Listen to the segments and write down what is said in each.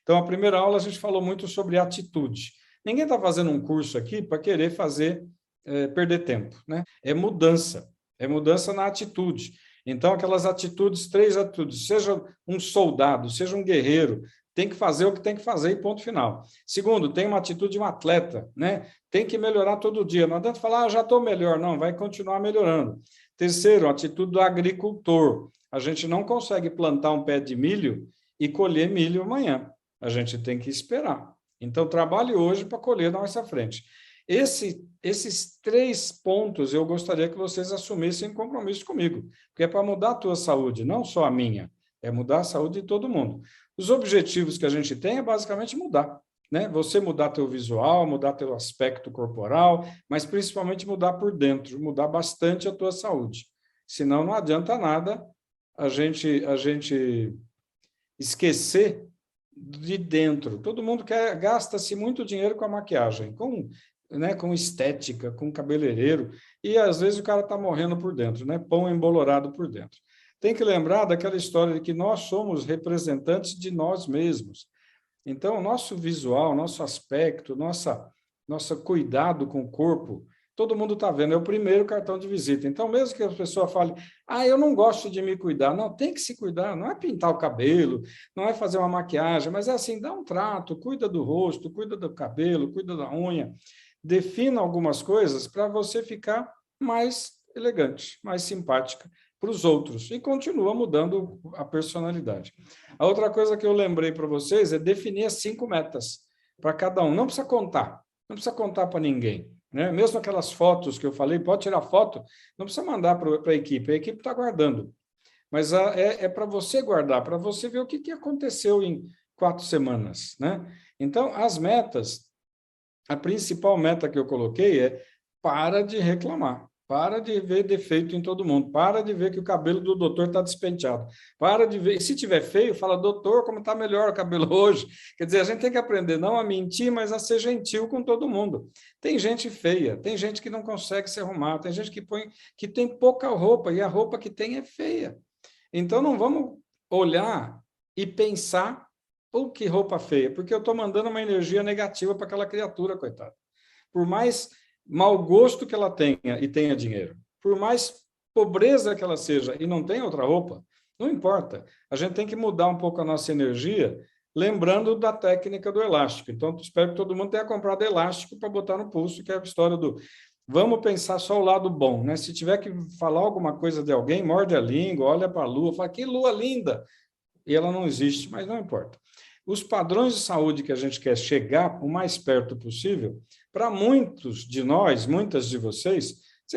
Então, a primeira aula a gente falou muito sobre atitude. Ninguém está fazendo um curso aqui para querer perder tempo, né? É mudança na atitude. Então, aquelas atitudes, 3 atitudes, seja um soldado, seja um guerreiro, tem que fazer o que tem que fazer e ponto final. Segundo, tem uma atitude de um atleta, né? Tem que melhorar todo dia. Não adianta falar, já estou melhor, não, vai continuar melhorando. Terceiro, a atitude do agricultor. A gente não consegue plantar um pé de milho e colher milho amanhã. A gente tem que esperar. Então, trabalhe hoje para colher na nossa frente. Esses 3 pontos eu gostaria que vocês assumissem compromisso comigo, porque é para mudar a tua saúde, não só a minha, é mudar a saúde de todo mundo. Os objetivos que a gente tem é basicamente mudar, né? Você mudar teu visual, mudar teu aspecto corporal, mas principalmente mudar por dentro, mudar bastante a tua saúde. Senão não adianta nada a gente esquecer de dentro. Todo mundo gasta-se muito dinheiro com a maquiagem, com estética, com cabeleireiro, e às vezes o cara está morrendo por dentro, né? Pão embolorado por dentro. Tem que lembrar daquela história de que nós somos representantes de nós mesmos. Então, nosso visual, nosso aspecto, nosso cuidado com o corpo, todo mundo está vendo, é o primeiro cartão de visita. Então, mesmo que a pessoa fale, eu não gosto de me cuidar, não, tem que se cuidar, não é pintar o cabelo, não é fazer uma maquiagem, mas é assim, dá um trato, cuida do rosto, cuida do cabelo, cuida da unha, defina algumas coisas para você ficar mais elegante, mais simpática para os outros e continua mudando a personalidade. A outra coisa que eu lembrei para vocês é definir as 5 metas para cada um. Não precisa contar, não precisa contar para ninguém, né? Mesmo aquelas fotos que eu falei, pode tirar foto, não precisa mandar para a equipe está guardando. Mas é para você guardar, para você ver o que aconteceu em 4 semanas, né? Então, as metas, a principal meta que eu coloquei é para de reclamar. Para de ver defeito em todo mundo. Para de ver que o cabelo do doutor está despenteado. Para de ver. E se tiver feio, fala, doutor, como está melhor o cabelo hoje? Quer dizer, a gente tem que aprender não a mentir, mas a ser gentil com todo mundo. Tem gente feia, tem gente que não consegue se arrumar, tem gente que tem pouca roupa e a roupa que tem é feia. Então, não vamos olhar e pensar, que roupa feia, porque eu estou mandando uma energia negativa para aquela criatura, coitada. Por mais mau gosto que ela tenha e tenha dinheiro, por mais pobreza que ela seja e não tenha outra roupa, não importa. A gente tem que mudar um pouco a nossa energia, lembrando da técnica do elástico. Então, espero que todo mundo tenha comprado elástico para botar no pulso, que é a história do vamos pensar só o lado bom, né? Se tiver que falar alguma coisa de alguém, morde a língua, olha para a lua, fala, que lua linda! E ela não existe, mas não importa. Os padrões de saúde que a gente quer chegar o mais perto possível, para muitos de nós, muitas de vocês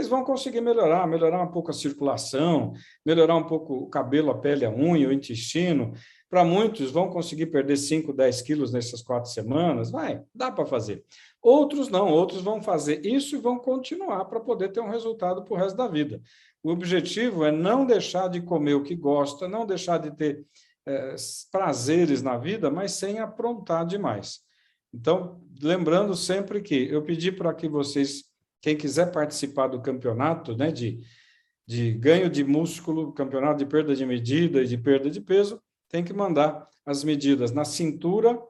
vão conseguir melhorar um pouco a circulação, melhorar um pouco o cabelo, a pele, a unha, o intestino. Para muitos, vão conseguir perder 5, 10 quilos nessas 4 semanas. Dá para fazer. Outros não, outros vão fazer isso e vão continuar para poder ter um resultado para o resto da vida. O objetivo é não deixar de comer o que gosta, não deixar de ter prazeres na vida, mas sem aprontar demais. Então, lembrando sempre que eu pedi para que vocês, quem quiser participar do campeonato, né, de ganho de músculo, campeonato de perda de medida e de perda de peso, tem que mandar as medidas na cintura,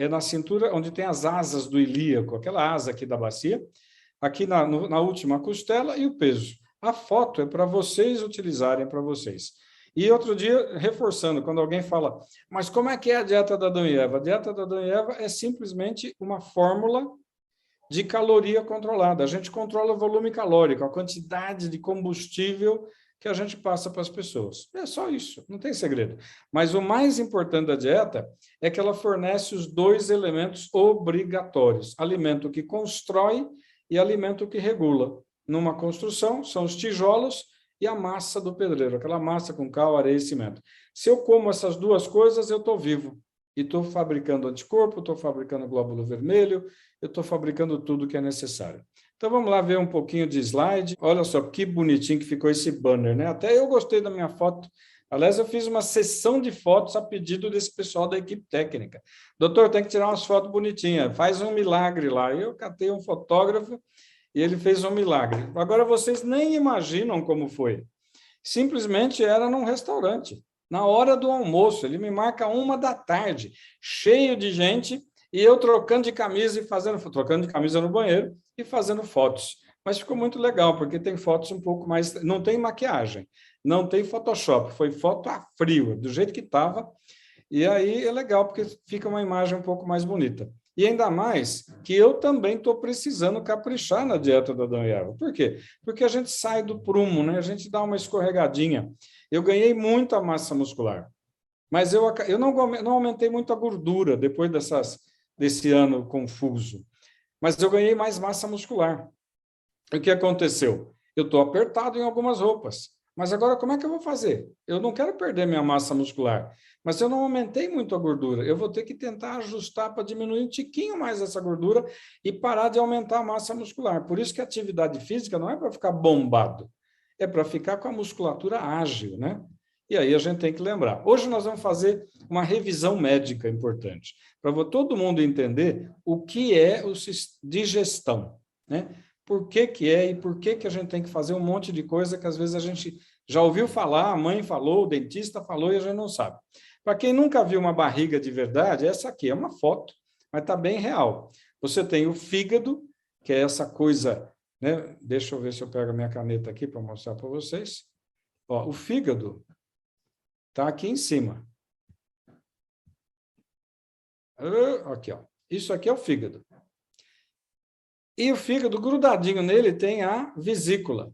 na cintura onde tem as asas do ilíaco, aquela asa aqui da bacia, aqui na última costela e o peso. A foto é para vocês utilizarem para vocês. E outro dia, reforçando, quando alguém fala, mas como é que é a dieta da Adão e Eva? A dieta da Adão e Eva é simplesmente uma fórmula de caloria controlada. A gente controla o volume calórico, a quantidade de combustível que a gente passa para as pessoas. É só isso, não tem segredo. Mas o mais importante da dieta é que ela fornece os 2 elementos obrigatórios: alimento que constrói e alimento que regula. Numa construção, são os tijolos e a massa do pedreiro, aquela massa com cal, areia e cimento. Se eu como essas 2 coisas, eu estou vivo. E estou fabricando anticorpo, estou fabricando glóbulo vermelho, eu estou fabricando tudo que é necessário. Então, vamos lá ver um pouquinho de slide. Olha só que bonitinho que ficou esse banner, né? Até eu gostei da minha foto. Aliás, eu fiz uma sessão de fotos a pedido desse pessoal da equipe técnica. Doutor, tem que tirar umas fotos bonitinhas. Faz um milagre lá. Eu catei um fotógrafo e ele fez um milagre. Agora, vocês nem imaginam como foi. Simplesmente era num restaurante. na hora do almoço. Ele me marca 1h da tarde, cheio de gente, e eu trocando de camisa e trocando de camisa no banheiro e fazendo fotos. Mas ficou muito legal, porque tem fotos um pouco mais... Não tem maquiagem, não tem Photoshop, foi foto a frio, do jeito que estava. E aí é legal, porque fica uma imagem um pouco mais bonita. E ainda mais que eu também estou precisando caprichar na dieta da Adão e Eva. Por quê? Porque a gente sai do prumo, né? A gente dá uma escorregadinha. Eu ganhei muita massa muscular, mas eu não aumentei muito a gordura depois desse ano confuso. Mas eu ganhei mais massa muscular. O que aconteceu? Eu estou apertado em algumas roupas. Mas agora, como é que eu vou fazer? Eu não quero perder minha massa muscular, mas eu não aumentei muito a gordura. Eu vou ter que tentar ajustar para diminuir um tiquinho mais essa gordura e parar de aumentar a massa muscular. Por isso que a atividade física não é para ficar bombado, é para ficar com a musculatura ágil, né? E aí a gente tem que lembrar. Hoje nós vamos fazer uma revisão médica importante, para todo mundo entender o que é o digestão, né? Por que que é e por que que a gente tem que fazer um monte de coisa que às vezes a gente já ouviu falar, a mãe falou, o dentista falou e a gente não sabe. Para quem nunca viu uma barriga de verdade, essa aqui é uma foto, mas está bem real. Você tem o fígado, que é essa coisa, né? Deixa eu ver se eu pego a minha caneta aqui para mostrar para vocês. Ó, o fígado está aqui em cima. Aqui, ó. Isso aqui é o fígado. E o fígado, grudadinho nele, tem a vesícula.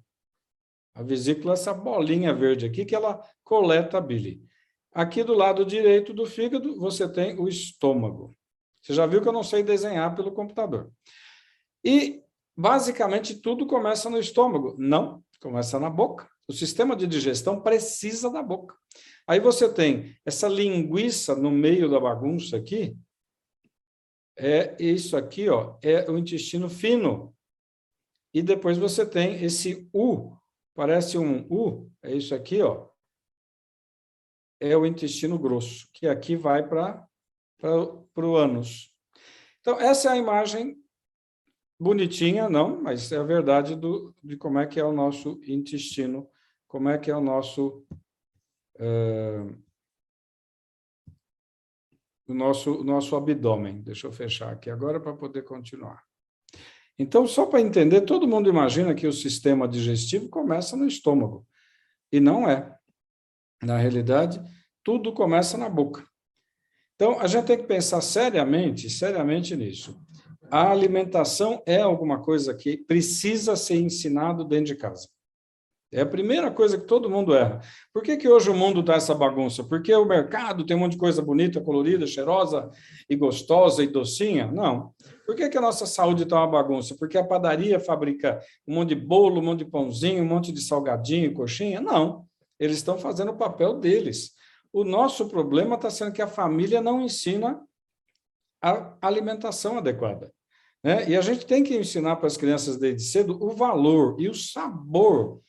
A vesícula é essa bolinha verde aqui, que ela coleta a bile. Aqui do lado direito do fígado, você tem o estômago. Você já viu que eu não sei desenhar pelo computador. E, basicamente, tudo começa no estômago. Não, começa na boca. O sistema de digestão precisa da boca. Aí você tem essa linguiça no meio da bagunça aqui, isso aqui, ó, é o intestino fino. E depois você tem esse U, parece um U, é isso aqui, ó. É o intestino grosso, que aqui vai para o ânus. Então, essa é a imagem bonitinha, não, mas é a verdade de como é que é o nosso intestino, como é que é o nosso... o nosso abdômen. Deixa eu fechar aqui agora para poder continuar. Então, só para entender, todo mundo imagina que o sistema digestivo começa no estômago. E não é. Na realidade, tudo começa na boca. Então, a gente tem que pensar seriamente nisso. A alimentação é alguma coisa que precisa ser ensinado dentro de casa. É a primeira coisa que todo mundo erra. Por que que hoje o mundo está essa bagunça? Porque o mercado tem um monte de coisa bonita, colorida, cheirosa e gostosa e docinha? Não. Por que que a nossa saúde está uma bagunça? Porque a padaria fabrica um monte de bolo, um monte de pãozinho, um monte de salgadinho, coxinha? Não. Eles estão fazendo o papel deles. O nosso problema está sendo que a família não ensina a alimentação adequada, né? E a gente tem que ensinar para as crianças desde cedo o valor e o sabor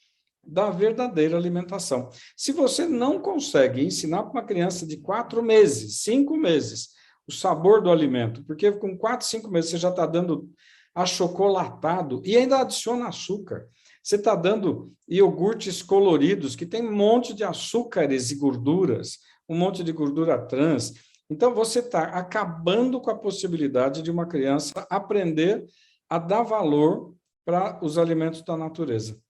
da verdadeira alimentação. Se você não consegue ensinar para uma criança de 4 meses, 5 meses, o sabor do alimento, porque com 4, 5 meses você já está dando achocolatado e ainda adiciona açúcar. Você está dando iogurtes coloridos, que tem um monte de açúcares e gorduras, um monte de gordura trans. Então, você está acabando com a possibilidade de uma criança aprender a dar valor para os alimentos da natureza.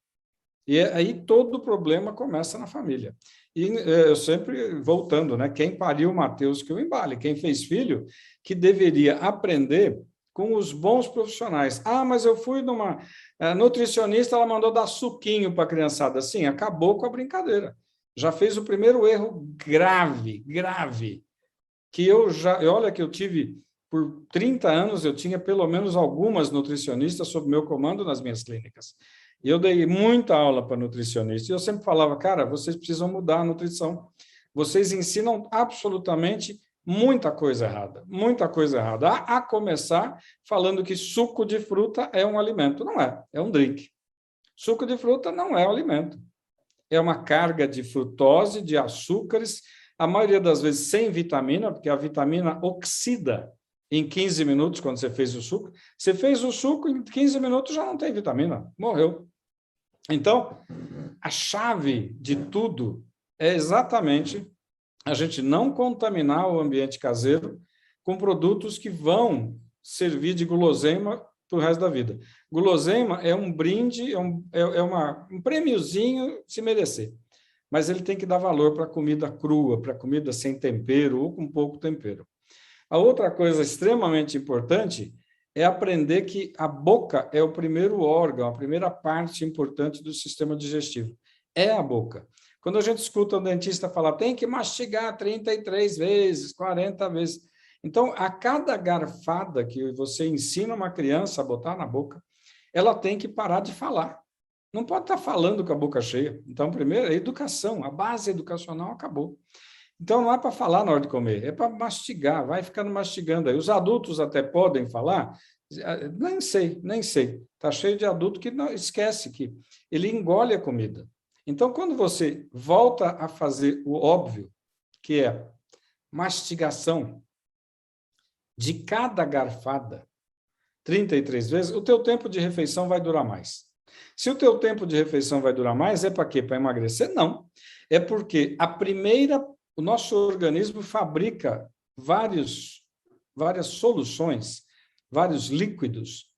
E aí todo o problema começa na família. E eu sempre, voltando, né? Quem pariu Mateus que o embale, quem fez filho, que deveria aprender com os bons profissionais. Ah, mas eu fui numa nutricionista, ela mandou dar suquinho para a criançada. Sim, acabou com a brincadeira. Já fez o primeiro erro grave, que olha que eu tive, por 30 anos, eu tinha pelo menos algumas nutricionistas sob meu comando nas minhas clínicas. E eu dei muita aula para nutricionista, e eu sempre falava, cara, vocês precisam mudar a nutrição. Vocês ensinam absolutamente muita coisa errada, a começar falando que suco de fruta é um alimento. Não é, é um drink. Suco de fruta não é um alimento. É uma carga de frutose, de açúcares, a maioria das vezes sem vitamina, porque a vitamina oxida em 15 minutos, quando você fez o suco. Você fez o suco, em 15 minutos já não tem vitamina, morreu. Então, a chave de tudo é exatamente a gente não contaminar o ambiente caseiro com produtos que vão servir de guloseima para o resto da vida. Guloseima é um brinde, um prêmiozinho se merecer, mas ele tem que dar valor para a comida crua, para a comida sem tempero ou com pouco tempero. A outra coisa extremamente importante é aprender que a boca é o primeiro órgão, a primeira parte importante do sistema digestivo. É a boca. Quando a gente escuta um dentista falar, tem que mastigar 33 vezes, 40 vezes. Então, a cada garfada que você ensina uma criança a botar na boca, ela tem que parar de falar. Não pode estar falando com a boca cheia. Então, primeiro, a educação, a base educacional acabou. Então, não é para falar na hora de comer, é para mastigar, vai ficando mastigando aí. Os adultos até podem falar, nem sei. Está cheio de adulto que não esquece que ele engole a comida. Então, quando você volta a fazer o óbvio, que é mastigação de cada garfada, 33 vezes, o teu tempo de refeição vai durar mais. Se o teu tempo de refeição vai durar mais, é para quê? Para emagrecer? Não. É porque o nosso organismo fabrica várias soluções, vários líquidos,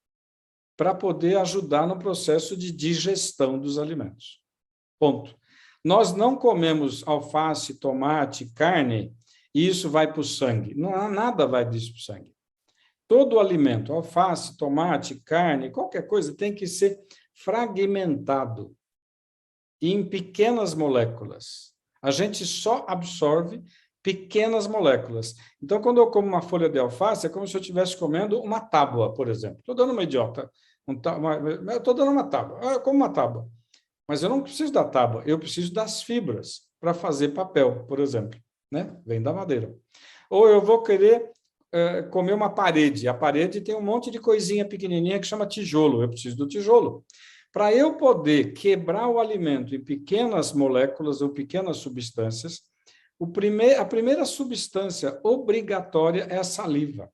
para poder ajudar no processo de digestão dos alimentos. Ponto. Nós não comemos alface, tomate, carne, e isso vai para o sangue. Nada vai disso para o sangue. Todo alimento, alface, tomate, carne, qualquer coisa, tem que ser fragmentado em pequenas moléculas. A gente só absorve pequenas moléculas. Então, quando eu como uma folha de alface, é como se eu estivesse comendo uma tábua, por exemplo. Estou dando uma idiota. Eu estou dando uma tábua. Eu como uma tábua. Mas eu não preciso da tábua, eu preciso das fibras para fazer papel, por exemplo. Né? Vem da madeira. Ou eu vou querer comer uma parede. A parede tem um monte de coisinha pequenininha que chama tijolo. Eu preciso do tijolo. Para eu poder quebrar o alimento em pequenas moléculas ou pequenas substâncias, a primeira substância obrigatória é a saliva.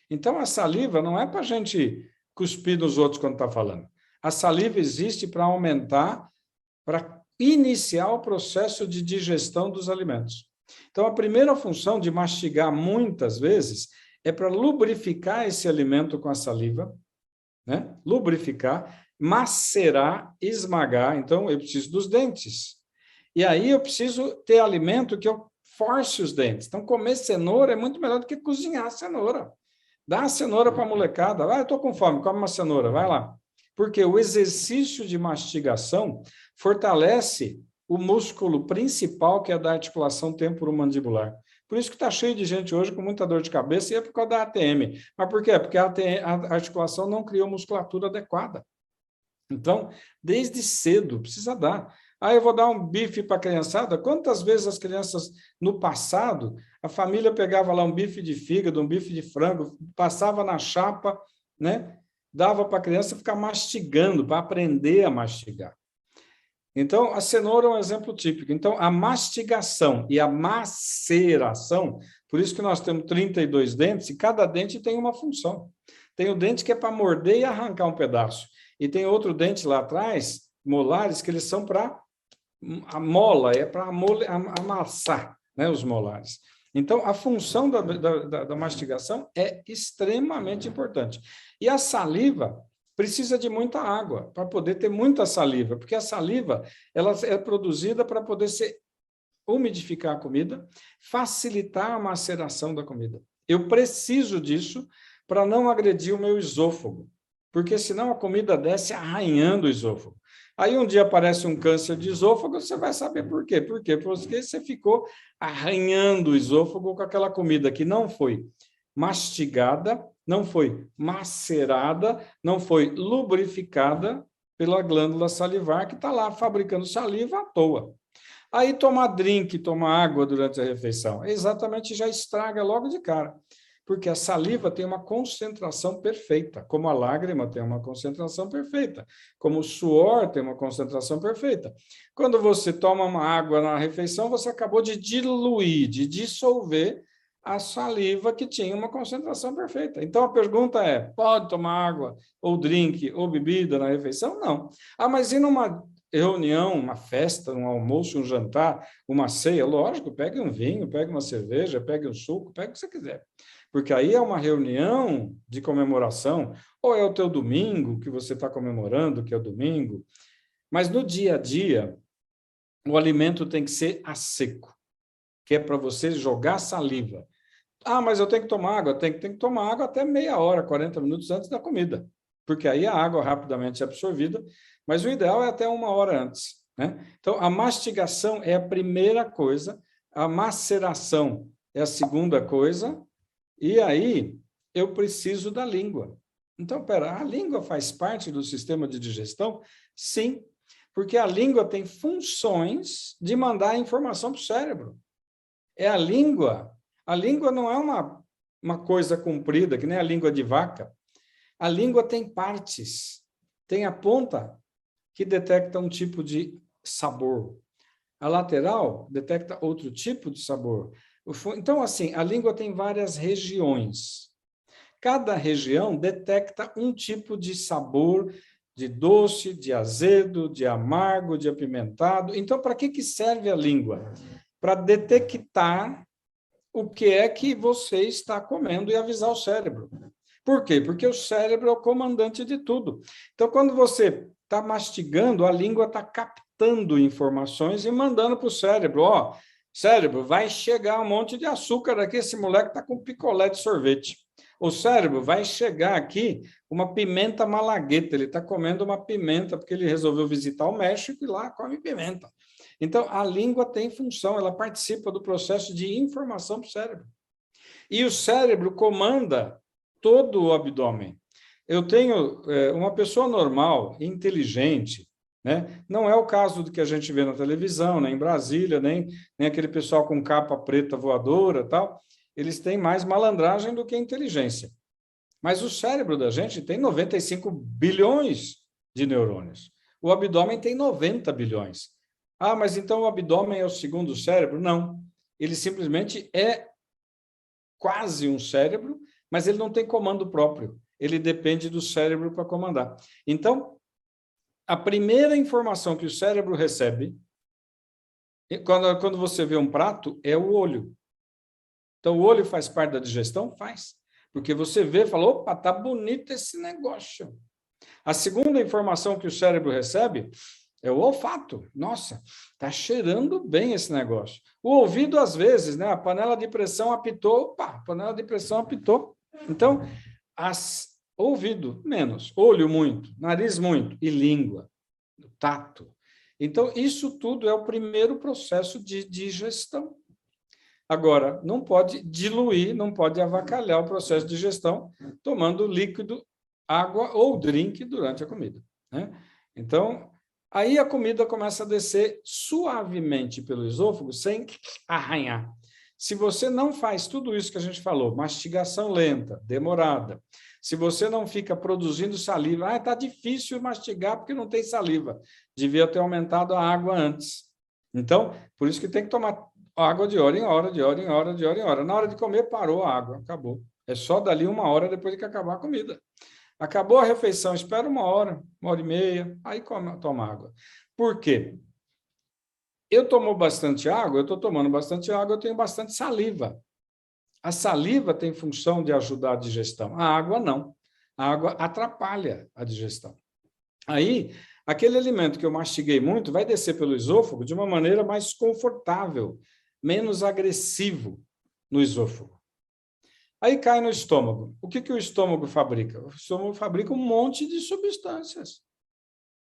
Então, a saliva não é para a gente cuspir nos outros quando está falando. A saliva existe para aumentar, para iniciar o processo de digestão dos alimentos. Então, a primeira função de mastigar muitas vezes é para lubrificar esse alimento com a saliva, né? Lubrificar, macerar, esmagar. Então, eu preciso dos dentes. E aí eu preciso ter alimento que eu force os dentes. Então, comer cenoura é muito melhor do que cozinhar a cenoura. Dá a cenoura para a molecada. Vai, eu estou com fome, come uma cenoura, vai lá. Porque o exercício de mastigação fortalece o músculo principal, que é da articulação temporomandibular. Por isso que está cheio de gente hoje com muita dor de cabeça, e é por causa da ATM. Mas por quê? Porque a articulação não criou musculatura adequada. Então, desde cedo, precisa dar. Eu vou dar um bife para a criançada. Quantas vezes as crianças, no passado, a família pegava lá um bife de fígado, um bife de frango, passava na chapa, né? Dava para a criança ficar mastigando, para aprender a mastigar. Então, a cenoura é um exemplo típico. Então, a mastigação e a maceração, por isso que nós temos 32 dentes, e cada dente tem uma função. Tem o dente que é para morder e arrancar um pedaço. E tem outro dente lá atrás, molares, que eles são para a mola, é para amassar, né, os molares. Então, a função da mastigação é extremamente importante. E a saliva precisa de muita água para poder ter muita saliva, porque a saliva ela é produzida para poder umidificar a comida, facilitar a maceração da comida. Eu preciso disso para não agredir o meu esôfago, porque senão a comida desce arranhando o esôfago. Aí um dia aparece um câncer de esôfago, você vai saber por quê. Por quê? Porque você ficou arranhando o esôfago com aquela comida que não foi mastigada, não foi macerada, não foi lubrificada pela glândula salivar, que está lá fabricando saliva à toa. Aí tomar drink, tomar água durante a refeição, exatamente já estraga logo de cara, porque a saliva tem uma concentração perfeita, como a lágrima tem uma concentração perfeita, como o suor tem uma concentração perfeita. Quando você toma uma água na refeição, você acabou de diluir, de dissolver a saliva que tinha uma concentração perfeita. Então, a pergunta é, pode tomar água, ou drink, ou bebida na refeição? Não. Mas e numa reunião, uma festa, um almoço, um jantar, uma ceia, lógico, pegue um vinho, pegue uma cerveja, pegue um suco, pegue o que você quiser. Porque aí é uma reunião de comemoração, ou é o teu domingo que você está comemorando, que é o domingo, mas no dia a dia, o alimento tem que ser a seco, que é para você jogar saliva. Ah, mas eu tenho que tomar água? Tem que tomar água até meia hora, 40 minutos antes da comida, porque aí a água rapidamente é absorvida, mas o ideal é até uma hora antes, né? Então, a mastigação é a primeira coisa, a maceração é a segunda coisa, e aí eu preciso da língua. Então, a língua faz parte do sistema de digestão? Sim, porque a língua tem funções de mandar informação para o cérebro. É a língua. A língua não é uma coisa comprida, que nem a língua de vaca. A língua tem partes. Tem a ponta, que detecta um tipo de sabor. A lateral detecta outro tipo de sabor. Então, assim, a língua tem várias regiões. Cada região detecta um tipo de sabor, de doce, de azedo, de amargo, de apimentado. Então, para que serve a língua? Para detectar o que é que você está comendo e avisar o cérebro. Por quê? Porque o cérebro é o comandante de tudo. Então, quando você está mastigando, a língua está captando informações e mandando para o cérebro. Ó, cérebro, vai chegar um monte de açúcar aqui, esse moleque está com picolé de sorvete. O cérebro vai chegar aqui uma pimenta malagueta, ele está comendo uma pimenta, porque ele resolveu visitar o México e lá come pimenta. Então, a língua tem função, ela participa do processo de informação para o cérebro. E o cérebro comanda todo o abdômen. Eu tenho uma pessoa normal, inteligente, né? Não é o caso do que a gente vê na televisão, nem em Brasília, nem aquele pessoal com capa preta voadora, tal. Eles têm mais malandragem do que inteligência. Mas o cérebro da gente tem 95 bilhões de neurônios. O abdômen tem 90 bilhões. Ah, mas então o abdômen é o segundo cérebro? Não. Ele simplesmente é quase um cérebro, mas ele não tem comando próprio. Ele depende do cérebro para comandar. Então, a primeira informação que o cérebro recebe, quando você vê um prato, é o olho. Então, o olho faz parte da digestão? Faz. Porque você vê e fala, opa, tá bonito esse negócio. A segunda informação que o cérebro recebe é o olfato. Nossa, tá cheirando bem esse negócio. O ouvido, às vezes, né? A panela de pressão apitou, opa, a panela de pressão apitou. Então, ouvido, menos. Olho, muito. Nariz, muito. E língua, tato. Então, isso tudo é o primeiro processo de digestão. Agora, não pode diluir, não pode avacalhar o processo de digestão tomando líquido, água ou drink durante a comida, né? Então, aí a comida começa a descer suavemente pelo esôfago, sem arranhar. Se você não faz tudo isso que a gente falou, mastigação lenta, demorada, se você não fica produzindo saliva, está difícil mastigar porque não tem saliva, devia ter aumentado a água antes. Então, por isso que tem que tomar água de hora em hora, de hora em hora, de hora em hora. Na hora de comer, parou a água, acabou. É só dali uma hora depois de que acabar a comida. Acabou a refeição, espera uma hora e meia, aí toma água. Por quê? Eu tomo bastante água, eu estou tomando bastante água, eu tenho bastante saliva. A saliva tem função de ajudar a digestão. A água não. A água atrapalha a digestão. Aí, aquele alimento que eu mastiguei muito vai descer pelo esôfago de uma maneira mais confortável, menos agressivo no esôfago. Aí cai no estômago. O que o estômago fabrica? O estômago fabrica um monte de substâncias.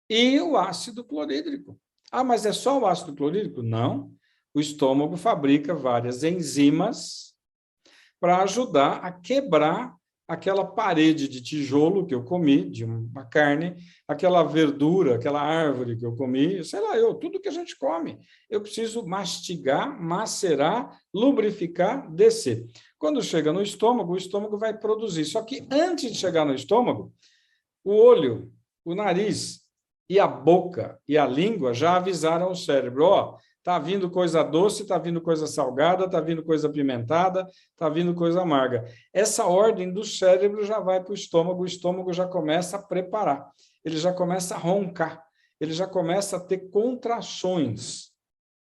E o ácido clorídrico. Ah, mas é só o ácido clorídrico? Não. O estômago fabrica várias enzimas para ajudar a quebrar aquela parede de tijolo que eu comi, de uma carne, aquela verdura, aquela árvore que eu comi, sei lá, tudo que a gente come. Eu preciso mastigar, macerar, lubrificar, descer. Quando chega no estômago, o estômago vai produzir. Só que antes de chegar no estômago, o olho, o nariz e a boca e a língua já avisaram o cérebro, ó, está vindo coisa doce, está vindo coisa salgada, está vindo coisa apimentada, está vindo coisa amarga. Essa ordem do cérebro já vai para o estômago já começa a preparar, ele já começa a roncar. ele já começa a ter contrações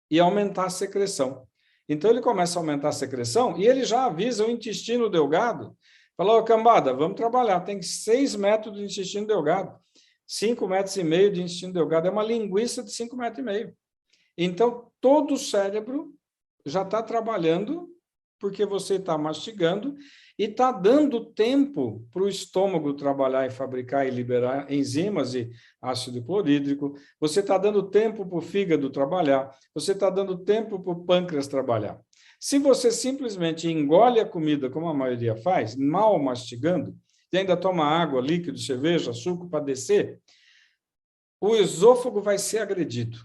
e aumentar a secreção. Então, ele começa a aumentar a secreção e ele já avisa o intestino delgado, fala, ô, cambada, vamos trabalhar, tem 6 metros de intestino delgado, 5,5 metros de intestino delgado, é uma linguiça de 5,5 metros. Então, todo o cérebro já está trabalhando porque você está mastigando e está dando tempo para o estômago trabalhar e fabricar e liberar enzimas e ácido clorídrico, você está dando tempo para o fígado trabalhar, você está dando tempo para o pâncreas trabalhar. Se você simplesmente engole a comida, como a maioria faz, mal mastigando, e ainda toma água, líquido, cerveja, suco para descer, o esôfago vai ser agredido.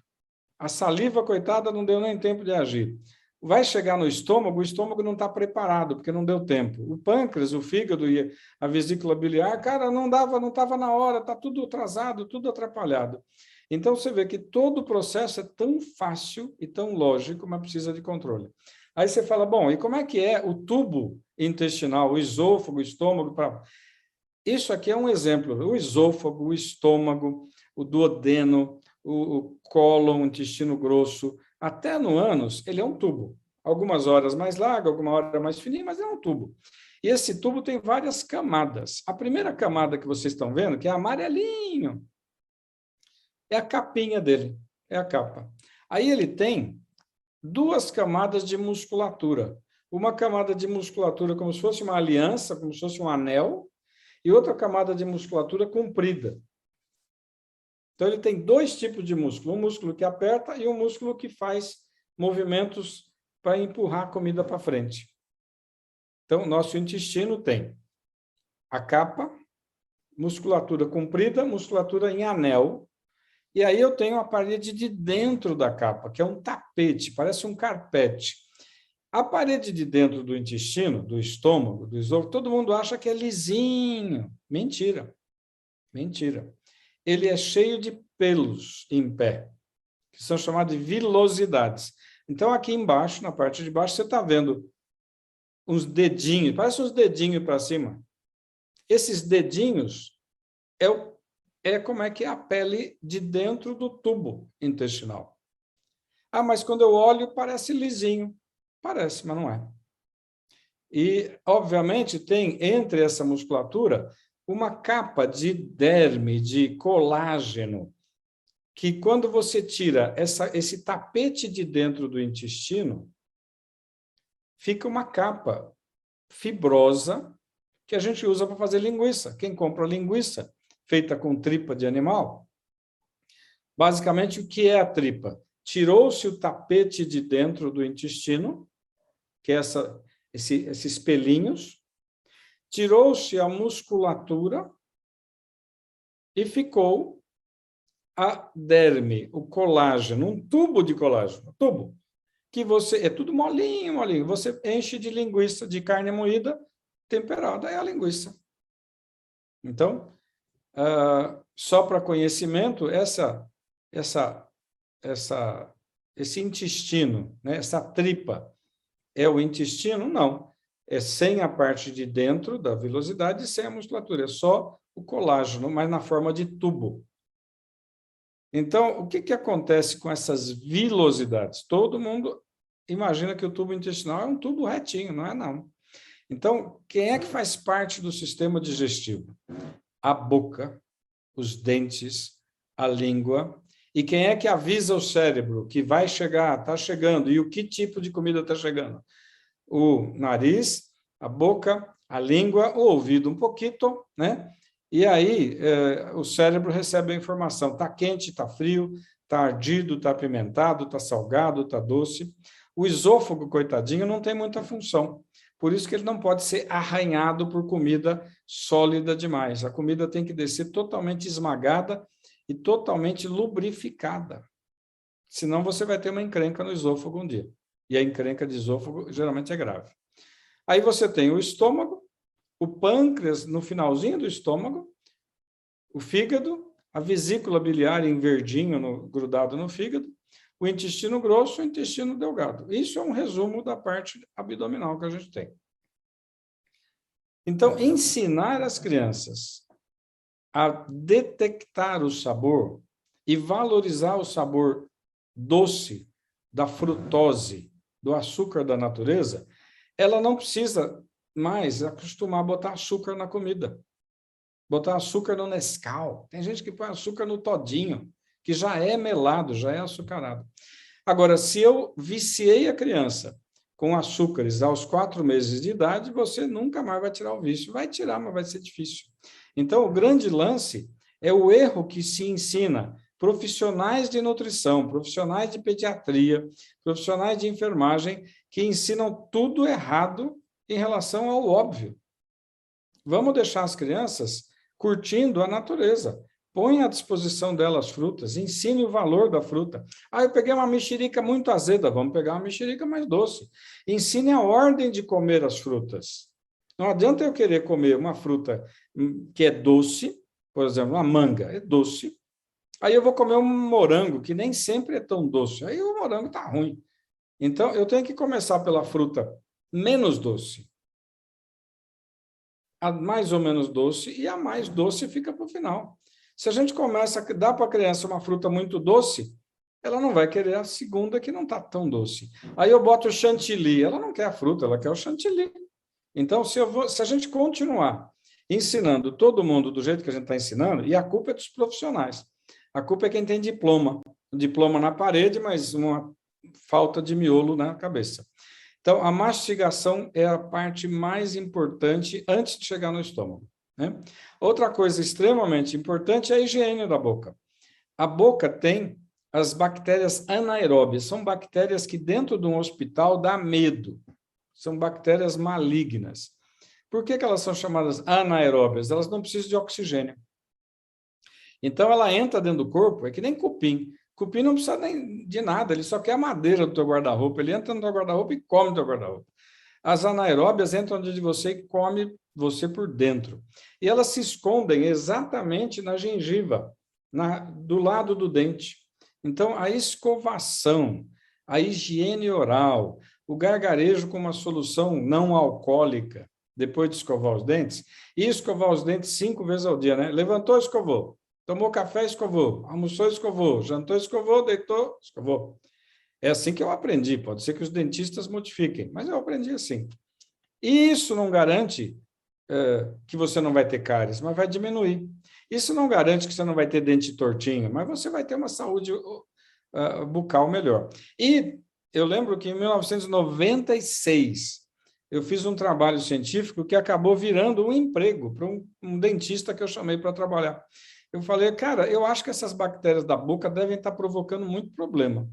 A saliva, coitada, não deu nem tempo de agir. Vai chegar no estômago, o estômago não está preparado, porque não deu tempo. O pâncreas, o fígado e a vesícula biliar, cara, não estava na hora, está tudo atrasado, tudo atrapalhado. Então, você vê que todo o processo é tão fácil e tão lógico, mas precisa de controle. Aí você fala, bom, e como é que é o tubo intestinal, o esôfago, o estômago? Isso aqui é um exemplo. O esôfago, o estômago, o duodeno, o cólon, o intestino grosso, até no ânus, ele é um tubo. Algumas horas mais largo, alguma hora mais fininho, mas é um tubo. E esse tubo tem várias camadas. A primeira camada que vocês estão vendo, que é amarelinho, é a capinha dele, é a capa. Aí ele tem 2 camadas de musculatura. Uma camada de musculatura como se fosse uma aliança, como se fosse um anel, e outra camada de musculatura comprida. Então, ele tem 2 tipos de músculo, um músculo que aperta e um músculo que faz movimentos para empurrar a comida para frente. Então, nosso intestino tem a capa, musculatura comprida, musculatura em anel, e aí eu tenho a parede de dentro da capa, que é um tapete, parece um carpete. A parede de dentro do intestino, do estômago, do esôfago, todo mundo acha que é lisinho. Mentira. Mentira. Ele é cheio de pelos em pé, que são chamados de vilosidades. Então, aqui embaixo, na parte de baixo, você está vendo uns dedinhos, parece uns dedinhos para cima. Esses dedinhos é como é que é a pele de dentro do tubo intestinal. Ah, mas quando eu olho, parece lisinho. Parece, mas não é. E, obviamente, tem entre essa musculatura uma capa de derme, de colágeno, que quando você tira esse tapete de dentro do intestino, fica uma capa fibrosa que a gente usa para fazer linguiça. Quem compra linguiça feita com tripa de animal, basicamente, o que é a tripa? Tirou-se o tapete de dentro do intestino, que é esses pelinhos, tirou-se a musculatura e ficou a derme, o colágeno, um tubo de colágeno, tubo, que é tudo molinho, molinho. Você enche de linguiça, de carne moída, temperada, é a linguiça. Então, só para conhecimento, esse intestino, né, essa tripa, é o intestino? Não. É sem a parte de dentro da vilosidade e sem a musculatura. É só o colágeno, mas na forma de tubo. Então, o que acontece com essas vilosidades? Todo mundo imagina que o tubo intestinal é um tubo retinho, não é não. Então, quem é que faz parte do sistema digestivo? A boca, os dentes, a língua. E quem é que avisa o cérebro que vai chegar, está chegando, e o que tipo de comida está chegando? O nariz, a boca, a língua, o ouvido um pouquinho, né? E aí o cérebro recebe a informação, está quente, está frio, está ardido, está apimentado, está salgado, está doce. O esôfago, coitadinho, não tem muita função. Por isso que ele não pode ser arranhado por comida sólida demais. A comida tem que descer totalmente esmagada e totalmente lubrificada. Senão você vai ter uma encrenca no esôfago um dia. E a encrenca de esôfago geralmente é grave. Aí você tem o estômago, o pâncreas no finalzinho do estômago, o fígado, a vesícula biliar em verdinho grudado no fígado, o intestino grosso e o intestino delgado. Isso é um resumo da parte abdominal que a gente tem. Então, ensinar as crianças a detectar o sabor e valorizar o sabor doce da frutose, do açúcar da natureza, ela não precisa mais acostumar a botar açúcar na comida. Botar açúcar no Nescau. Tem gente que põe açúcar no todinho, que já é melado, já é açucarado. Agora, se eu viciei a criança com açúcares aos 4 meses de idade, você nunca mais vai tirar o vício. Vai tirar, mas vai ser difícil. Então, o grande lance é o erro que se ensina profissionais de nutrição, profissionais de pediatria, profissionais de enfermagem, que ensinam tudo errado em relação ao óbvio. Vamos deixar as crianças curtindo a natureza. Põe à disposição delas frutas, ensine o valor da fruta. Ah, eu peguei uma mexerica muito azeda, vamos pegar uma mexerica mais doce. Ensine a ordem de comer as frutas. Não adianta eu querer comer uma fruta que é doce, por exemplo, uma manga é doce, aí eu vou comer um morango, que nem sempre é tão doce, aí o morango está ruim. Então, eu tenho que começar pela fruta menos doce, a mais ou menos doce, e a mais doce fica para o final. Se a gente começa a dar para a criança uma fruta muito doce, ela não vai querer a segunda que não está tão doce. Aí eu boto o chantilly, ela não quer a fruta, ela quer o chantilly. Então, se a gente continuar ensinando todo mundo do jeito que a gente está ensinando, e a culpa é dos profissionais, a culpa é quem tem diploma na parede, mas uma falta de miolo na cabeça. Então, a mastigação é a parte mais importante antes de chegar no estômago, né? Outra coisa extremamente importante é a higiene da boca. A boca tem as bactérias anaeróbias, são bactérias que dentro de um hospital dá medo, são bactérias malignas. Por que elas são chamadas anaeróbias? Elas não precisam de oxigênio. Então, ela entra dentro do corpo, é que nem cupim. Cupim não precisa nem de nada, ele só quer a madeira do teu guarda-roupa, ele entra no teu guarda-roupa e come o teu guarda-roupa. As anaeróbias entram dentro de você e come você por dentro. E elas se escondem exatamente na gengiva, do lado do dente. Então, a escovação, a higiene oral, o gargarejo com uma solução não alcoólica, depois de escovar os dentes, e escovar os dentes 5 vezes ao dia, né? Levantou, escovou. Tomou café, escovou. Almoçou, escovou. Jantou, escovou. Deitou, escovou. É assim que eu aprendi. Pode ser que os dentistas modifiquem, mas eu aprendi assim. Isso não garante que você não vai ter cáries, mas vai diminuir. Isso não garante que você não vai ter dente tortinho, mas você vai ter uma saúde bucal melhor. E eu lembro que em 1996 eu fiz um trabalho científico que acabou virando um emprego para um dentista que eu chamei para trabalhar. Eu falei, cara, eu acho que essas bactérias da boca devem estar provocando muito problema.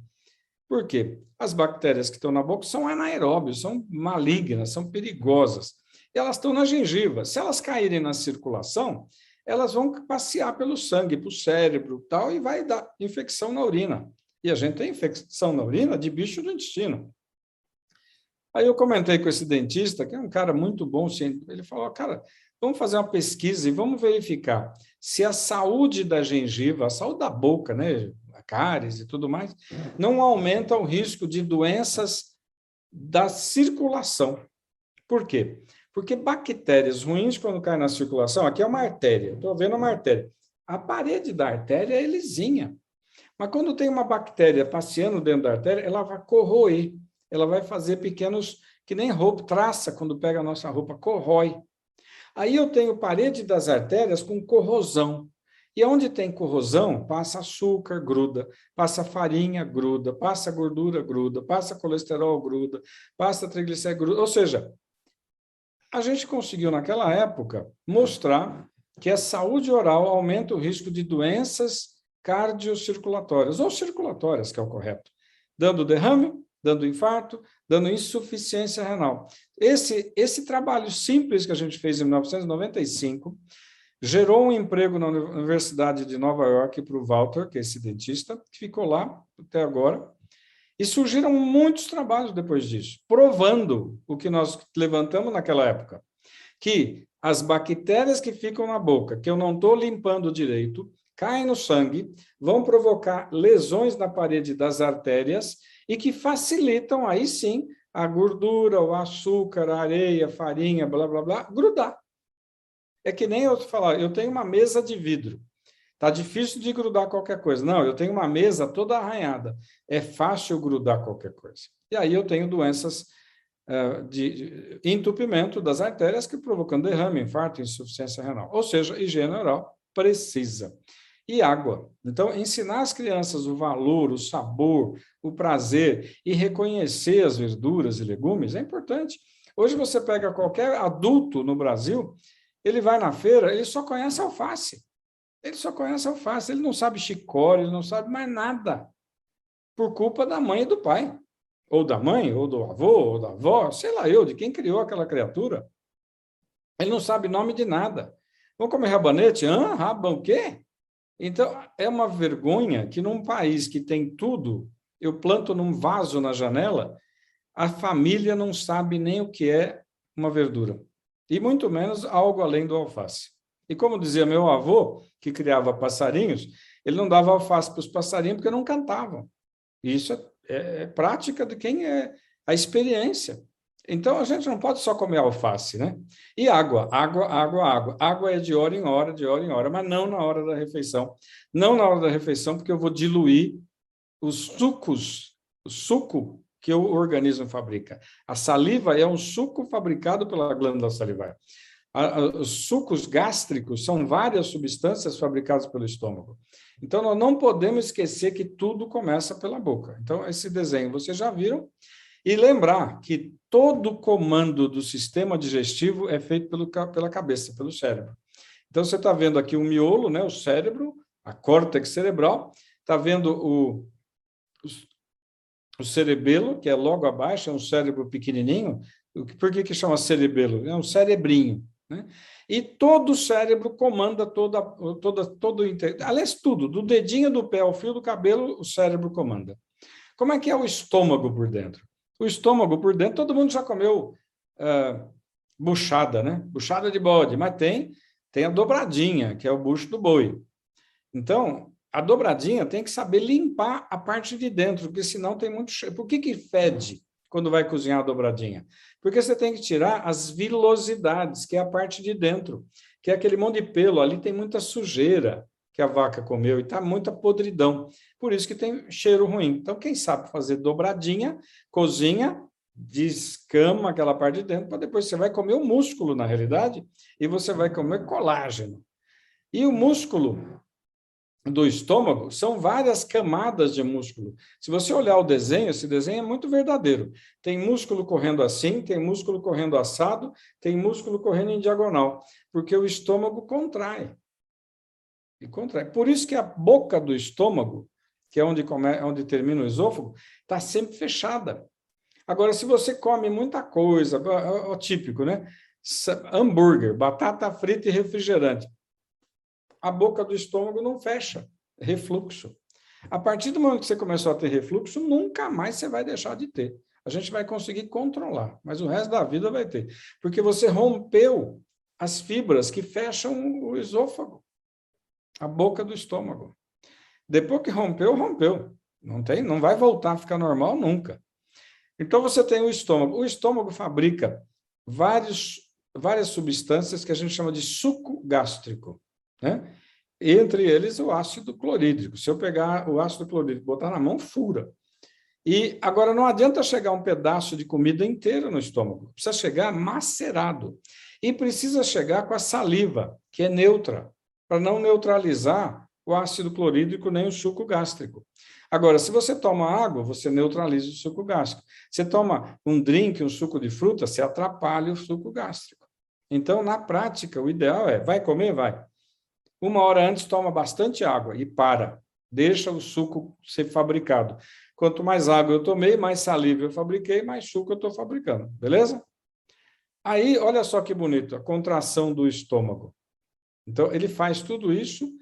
Por quê? As bactérias que estão na boca são anaeróbias, são malignas, são perigosas. E elas estão na gengiva. Se elas caírem na circulação, elas vão passear pelo sangue, para o cérebro tal, e vai dar infecção na urina. E a gente tem infecção na urina de bicho do intestino. Aí eu comentei com esse dentista, que é um cara muito bom, ele falou, cara, vamos fazer uma pesquisa e vamos verificar se a saúde da gengiva, a saúde da boca, né, a cáries e tudo mais, não aumenta o risco de doenças da circulação. Por quê? Porque bactérias ruins, quando caem na circulação, aqui é uma artéria, estou vendo uma artéria. A parede da artéria é lisinha, mas quando tem uma bactéria passeando dentro da artéria, ela vai corroer, ela vai fazer pequenos, que nem roupa, traça quando pega a nossa roupa, corrói. Aí eu tenho parede das artérias com corrosão. E onde tem corrosão, passa açúcar, gruda, passa farinha, gruda, passa gordura, gruda, passa colesterol, gruda, passa triglicéridos, gruda. Ou seja, a gente conseguiu naquela época mostrar que a saúde oral aumenta o risco de doenças cardiocirculatórias, ou circulatórias, que é o correto, dando derrame, dando infarto, dando insuficiência renal. Esse trabalho simples que a gente fez em 1995 gerou um emprego na Universidade de Nova York para o Walter, que é esse dentista, que ficou lá até agora, e surgiram muitos trabalhos depois disso, provando o que nós levantamos naquela época, que as bactérias que ficam na boca, que eu não estou limpando direito, caem no sangue, vão provocar lesões na parede das artérias e que facilitam, aí sim, a gordura, o açúcar, a areia, a farinha, blá, blá, blá, grudar. É que nem eu falar, eu tenho uma mesa de vidro. Está difícil de grudar qualquer coisa. Não, eu tenho uma mesa toda arranhada. É fácil grudar qualquer coisa. E aí eu tenho doenças de entupimento das artérias que provocam derrame, infarto, insuficiência renal. Ou seja, higiene oral precisa. E água. Então, ensinar às crianças o valor, o sabor, o prazer e reconhecer as verduras e legumes é importante. Hoje você pega qualquer adulto no Brasil, ele vai na feira, ele só conhece alface. Ele só conhece alface, ele não sabe chicória, ele não sabe mais nada, por culpa da mãe e do pai. Ou da mãe, ou do avô, ou da avó, sei lá eu, de quem criou aquela criatura. Ele não sabe nome de nada. Vamos comer rabanete? Raba o quê? Então, é uma vergonha que num país que tem tudo, eu planto num vaso na janela, a família não sabe nem o que é uma verdura. E muito menos algo além do alface. E como dizia meu avô, que criava passarinhos, ele não dava alface para os passarinhos porque não cantavam. E isso é prática de quem é a experiência. Então, a gente não pode só comer alface, né? E água, água, água, água. Água é de hora em hora, de hora em hora, mas não na hora da refeição. Não na hora da refeição, porque eu vou diluir os sucos, o suco que o organismo fabrica. A saliva é um suco fabricado pela glândula salivar. Os sucos gástricos são várias substâncias fabricadas pelo estômago. Então, nós não podemos esquecer que tudo começa pela boca. Então, esse desenho vocês já viram. E lembrar que todo comando do sistema digestivo é feito pela cabeça, pelo cérebro. Então, você está vendo aqui o miolo, né, o cérebro, a córtex cerebral, está vendo o cerebelo, que é logo abaixo, é um cérebro pequenininho. Por que chama cerebelo? É um cerebrinho, né? E todo o cérebro comanda todo aliás, tudo, do dedinho do pé ao fio do cabelo, o cérebro comanda. Como é que é o estômago por dentro? O estômago por dentro, todo mundo já comeu buchada, né? Buchada de bode, mas tem a dobradinha, que é o bucho do boi. Então, a dobradinha tem que saber limpar a parte de dentro, porque senão tem muito cheiro. Por que fede quando vai cozinhar a dobradinha? Porque você tem que tirar as vilosidades, que é a parte de dentro, que é aquele monte de pelo, ali tem muita sujeira que a vaca comeu e está muita podridão. Por isso que tem cheiro ruim. Então, quem sabe fazer dobradinha, cozinha, descama aquela parte de dentro, para depois você vai comer o músculo, na realidade, e você vai comer colágeno. E o músculo do estômago são várias camadas de músculo. Se você olhar o desenho, esse desenho é muito verdadeiro. Tem músculo correndo assim, tem músculo correndo assado, tem músculo correndo em diagonal, porque o estômago contrai. E contrai. Por isso que a boca do estômago, que é onde termina o esôfago, está sempre fechada. Agora, se você come muita coisa, é o típico, né? Hambúrguer, batata frita e refrigerante, a boca do estômago não fecha, refluxo. A partir do momento que você começou a ter refluxo, nunca mais você vai deixar de ter. A gente vai conseguir controlar, mas o resto da vida vai ter. Porque você rompeu as fibras que fecham o esôfago, a boca do estômago. Depois que rompeu, rompeu. Não vai voltar a ficar normal nunca. Então, você tem o estômago. O estômago fabrica várias substâncias que a gente chama de suco gástrico, né? Entre eles, o ácido clorídrico. Se eu pegar o ácido clorídrico e botar na mão, fura. E agora, não adianta chegar um pedaço de comida inteiro no estômago. Precisa chegar macerado. E precisa chegar com a saliva, que é neutra, para não neutralizar o ácido clorídrico nem o suco gástrico. Agora, se você toma água, você neutraliza o suco gástrico. Você toma um drink, um suco de fruta, você atrapalha o suco gástrico. Então, na prática, o ideal é, vai comer? Vai. 1 hora antes, toma bastante água e para. Deixa o suco ser fabricado. Quanto mais água eu tomei, mais saliva eu fabriquei, mais suco eu estou fabricando. Beleza? Aí, olha só que bonito, a contração do estômago. Então, ele faz tudo isso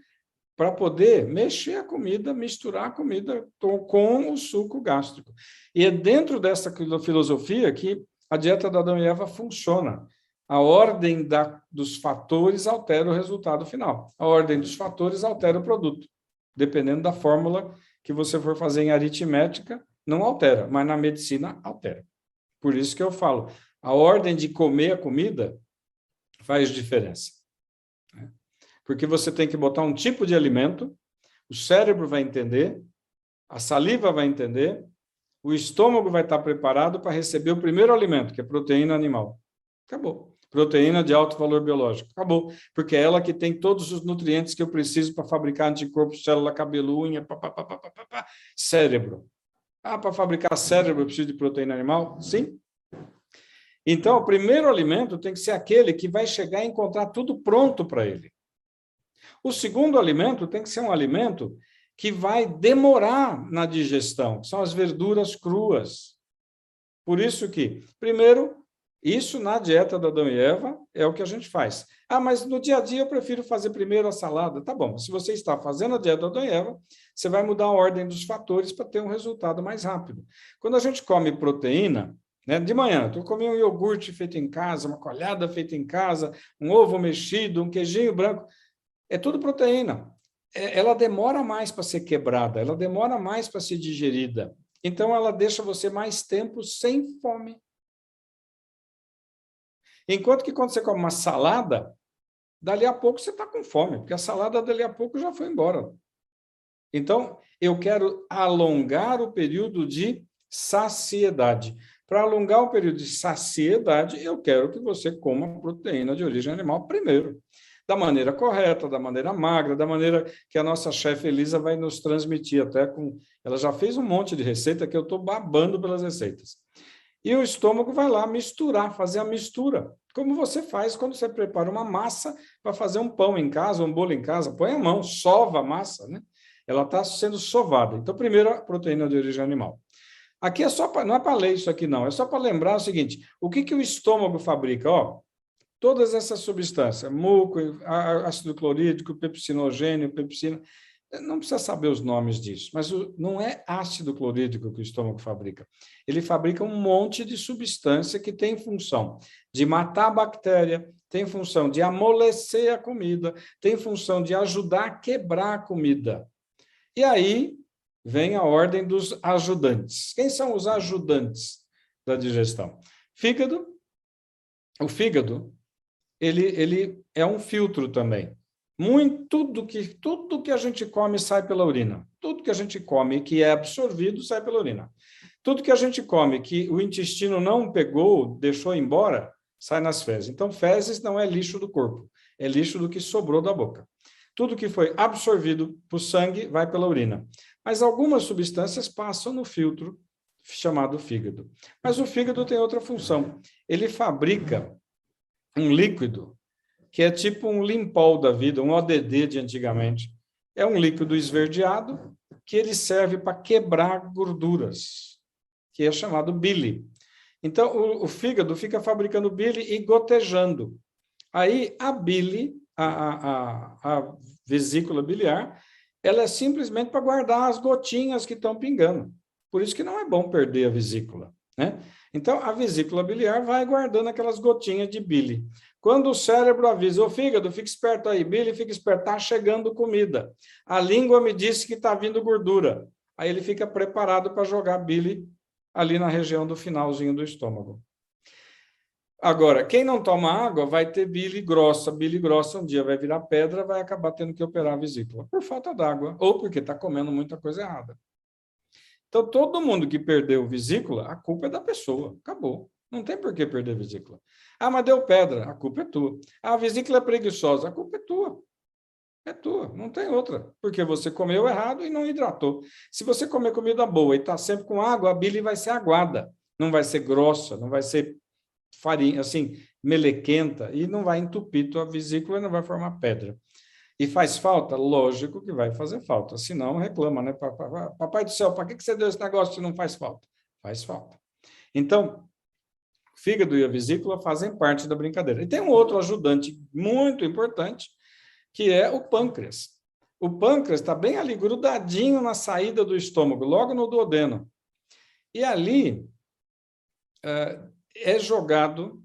para poder mexer a comida, misturar a comida com o suco gástrico. E é dentro dessa filosofia que a dieta da Adão e Eva funciona. A ordem dos fatores altera o resultado final. A ordem dos fatores altera o produto. Dependendo da fórmula que você for fazer em aritmética, não altera, mas na medicina altera. Por isso que eu falo, a ordem de comer a comida faz diferença. porque você tem que botar um tipo de alimento, o cérebro vai entender, a saliva vai entender, o estômago vai estar preparado para receber o primeiro alimento, que é proteína animal. Acabou. Proteína de alto valor biológico. Acabou. Porque é ela que tem todos os nutrientes que eu preciso para fabricar anticorpos, célula, cabelo, unha, cérebro. Ah, para fabricar cérebro eu preciso de proteína animal? Sim. Então, o primeiro alimento tem que ser aquele que vai chegar e encontrar tudo pronto para ele. O segundo alimento tem que ser um alimento que vai demorar na digestão, que são as verduras cruas. Por isso que, primeiro, isso na dieta da Adão e Eva é o que a gente faz. Ah, mas no dia a dia eu prefiro fazer primeiro a salada. Tá bom, se você está fazendo a dieta da Adão e Eva, você vai mudar a ordem dos fatores para ter um resultado mais rápido. Quando a gente come proteína, né, de manhã, eu comi um iogurte feito em casa, uma coalhada feita em casa, um ovo mexido, um queijinho branco, é tudo proteína. Ela demora mais para ser quebrada, ela demora mais para ser digerida. Então, ela deixa você mais tempo sem fome. Enquanto que quando você come uma salada, dali a pouco você está com fome, porque a salada dali a pouco já foi embora. Então, eu quero alongar o período de saciedade. Para alongar o período de saciedade, eu quero que você coma proteína de origem animal primeiro. Da maneira correta, da maneira magra, da maneira que a nossa chefe Elisa vai nos transmitir, até com... Ela já fez um monte de receita que eu estou babando pelas receitas. E o estômago vai lá misturar, fazer a mistura. Como você faz quando você prepara uma massa para fazer um pão em casa, um bolo em casa, põe a mão, sova a massa, né? Ela está sendo sovada. Então, primeiro, a proteína de origem animal. Aqui é só não é para ler isso aqui, não. É só para lembrar o seguinte: o que o estômago fabrica? Ó, todas essas substâncias, muco, ácido clorídrico, pepsinogênio, pepsina, não precisa saber os nomes disso, mas não é ácido clorídrico que o estômago fabrica. Ele fabrica um monte de substância que tem função de matar a bactéria, tem função de amolecer a comida, tem função de ajudar a quebrar a comida. E aí vem a ordem dos ajudantes. Quem são os ajudantes da digestão? Fígado. O fígado, ele é um filtro também. Tudo que a gente come sai pela urina. Tudo que a gente come que é absorvido sai pela urina. Tudo que a gente come que o intestino não pegou, deixou embora, sai nas fezes. Então, fezes não é lixo do corpo, é lixo do que sobrou da boca. Tudo que foi absorvido para o sangue vai pela urina. Mas algumas substâncias passam no filtro chamado fígado. Mas o fígado tem outra função. Ele fabrica um líquido que é tipo um Limpol da vida, um ODD de antigamente. É um líquido esverdeado que ele serve para quebrar gorduras, que é chamado bile. Então, o fígado fica fabricando bile e gotejando. Aí, a bile, a vesícula biliar, ela é simplesmente para guardar as gotinhas que estão pingando. Por isso que não é bom perder a vesícula, né? Então, a vesícula biliar vai guardando aquelas gotinhas de bile. Quando o cérebro avisa, ô fígado, fica esperto aí, bile, fica esperto, está chegando comida. A língua me disse que está vindo gordura. Aí ele fica preparado para jogar bile ali na região do finalzinho do estômago. Agora, quem não toma água vai ter bile grossa um dia vai virar pedra, vai acabar tendo que operar a vesícula, por falta d'água, ou porque está comendo muita coisa errada. Então, todo mundo que perdeu vesícula, a culpa é da pessoa, acabou. Não tem por que perder vesícula. Ah, mas deu pedra, a culpa é tua. Ah, a vesícula é preguiçosa, a culpa é tua. É tua, não tem outra, porque você comeu errado e não hidratou. Se você comer comida boa e está sempre com água, a bile vai ser aguada, não vai ser grossa, não vai ser farinha, assim, melequenta, e não vai entupir tua vesícula e não vai formar pedra. E faz falta? Lógico que vai fazer falta, senão reclama, né? Papai do céu, para que você deu esse negócio se não faz falta? Faz falta. Então, o fígado e a vesícula fazem parte da brincadeira. E tem um outro ajudante muito importante, que é o pâncreas. O pâncreas está bem ali, grudadinho na saída do estômago, logo no duodeno. E ali é jogado,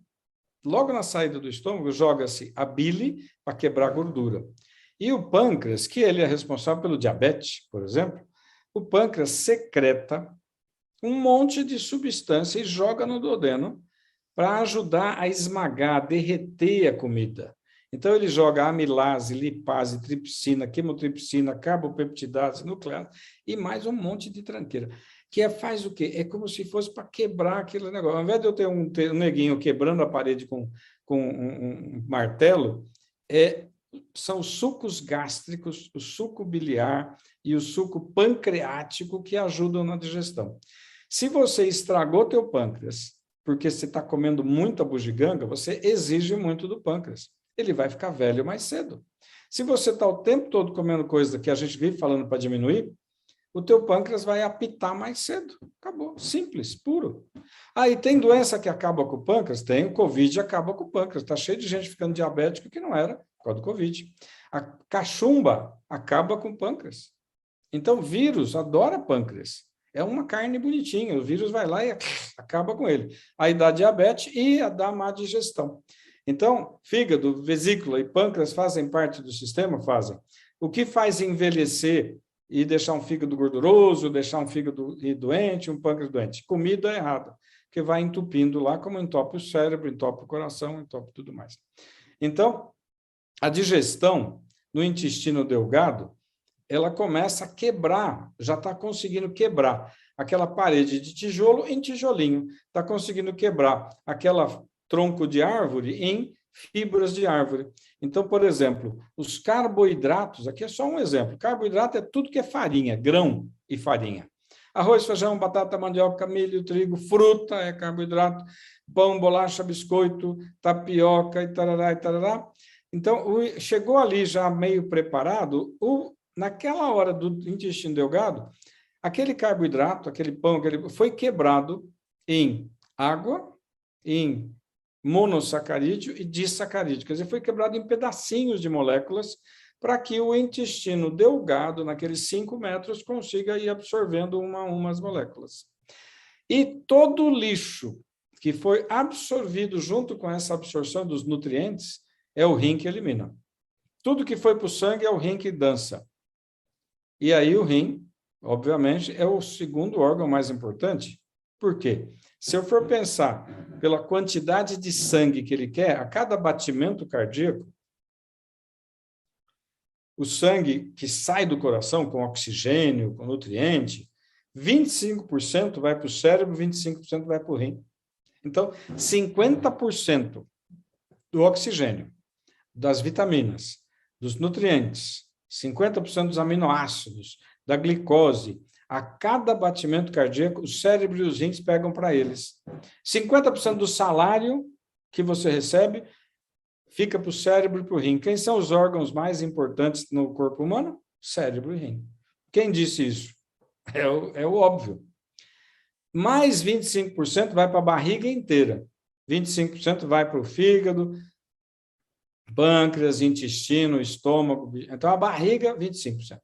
logo na saída do estômago, joga-se a bile para quebrar gordura. E o pâncreas, que ele é responsável pelo diabetes, por exemplo, o pâncreas secreta um monte de substância e joga no duodeno para ajudar a esmagar, a derreter a comida. Então, ele joga amilase, lipase, tripsina, quimotripsina, carbopeptidase, nuclease e mais um monte de tranqueira. Faz o quê? É como se fosse para quebrar aquele negócio. Ao invés de eu ter um neguinho quebrando a parede com um martelo, são os sucos gástricos, o suco biliar e o suco pancreático que ajudam na digestão. Se você estragou teu pâncreas porque você está comendo muita bugiganga, você exige muito do pâncreas. Ele vai ficar velho mais cedo. Se você está o tempo todo comendo coisa que a gente vive falando para diminuir, o teu pâncreas vai apitar mais cedo. Acabou. Simples, puro. Aí tem doença que acaba com o pâncreas? Tem. O Covid acaba com o pâncreas. Está cheio de gente ficando diabético que não era por causa do Covid. A cachumba acaba com o pâncreas. Então, vírus adora pâncreas. É uma carne bonitinha. O vírus vai lá e acaba com ele. Aí dá diabetes e dá má digestão. Então, fígado, vesícula e pâncreas fazem parte do sistema? Fazem. O que faz envelhecer e deixar um fígado gorduroso, deixar um fígado doente, um pâncreas doente? Comida errada, que vai entupindo lá, como entope o cérebro, entope o coração, entope tudo mais. Então, a digestão no intestino delgado, ela começa a quebrar, já está conseguindo quebrar aquela parede de tijolo em tijolinho, está conseguindo quebrar aquela tronco de árvore em fibras de árvore. Então, por exemplo, os carboidratos, aqui é só um exemplo, carboidrato é tudo que é farinha, grão e farinha. Arroz, feijão, batata, mandioca, milho, trigo, fruta é carboidrato, pão, bolacha, biscoito, tapioca e tarará e tarará. Então, chegou ali já meio preparado, naquela hora do intestino delgado, aquele carboidrato, aquele pão, foi quebrado em água, em monossacarídeo e disacarídeo, quer dizer, foi quebrado em pedacinhos de moléculas para que o intestino delgado, naqueles 5 metros, consiga ir absorvendo umas moléculas. E todo o lixo que foi absorvido junto com essa absorção dos nutrientes é o rim que elimina. Tudo que foi para o sangue é o rim que dança. E aí o rim, obviamente, é o segundo órgão mais importante. Por quê? Se eu for pensar pela quantidade de sangue que ele quer, a cada batimento cardíaco, o sangue que sai do coração com oxigênio, com nutriente, 25% vai para o cérebro, 25% vai para o rim. Então, 50% do oxigênio, das vitaminas, dos nutrientes, 50% dos aminoácidos, da glicose, a cada batimento cardíaco, o cérebro e os rins pegam para eles. 50% do salário que você recebe fica para o cérebro e para o rim. Quem são os órgãos mais importantes no corpo humano? Cérebro e rim. Quem disse isso? É o óbvio. Mais 25% vai para a barriga inteira. 25% vai para o fígado, pâncreas, intestino, estômago. Então, a barriga, 25%.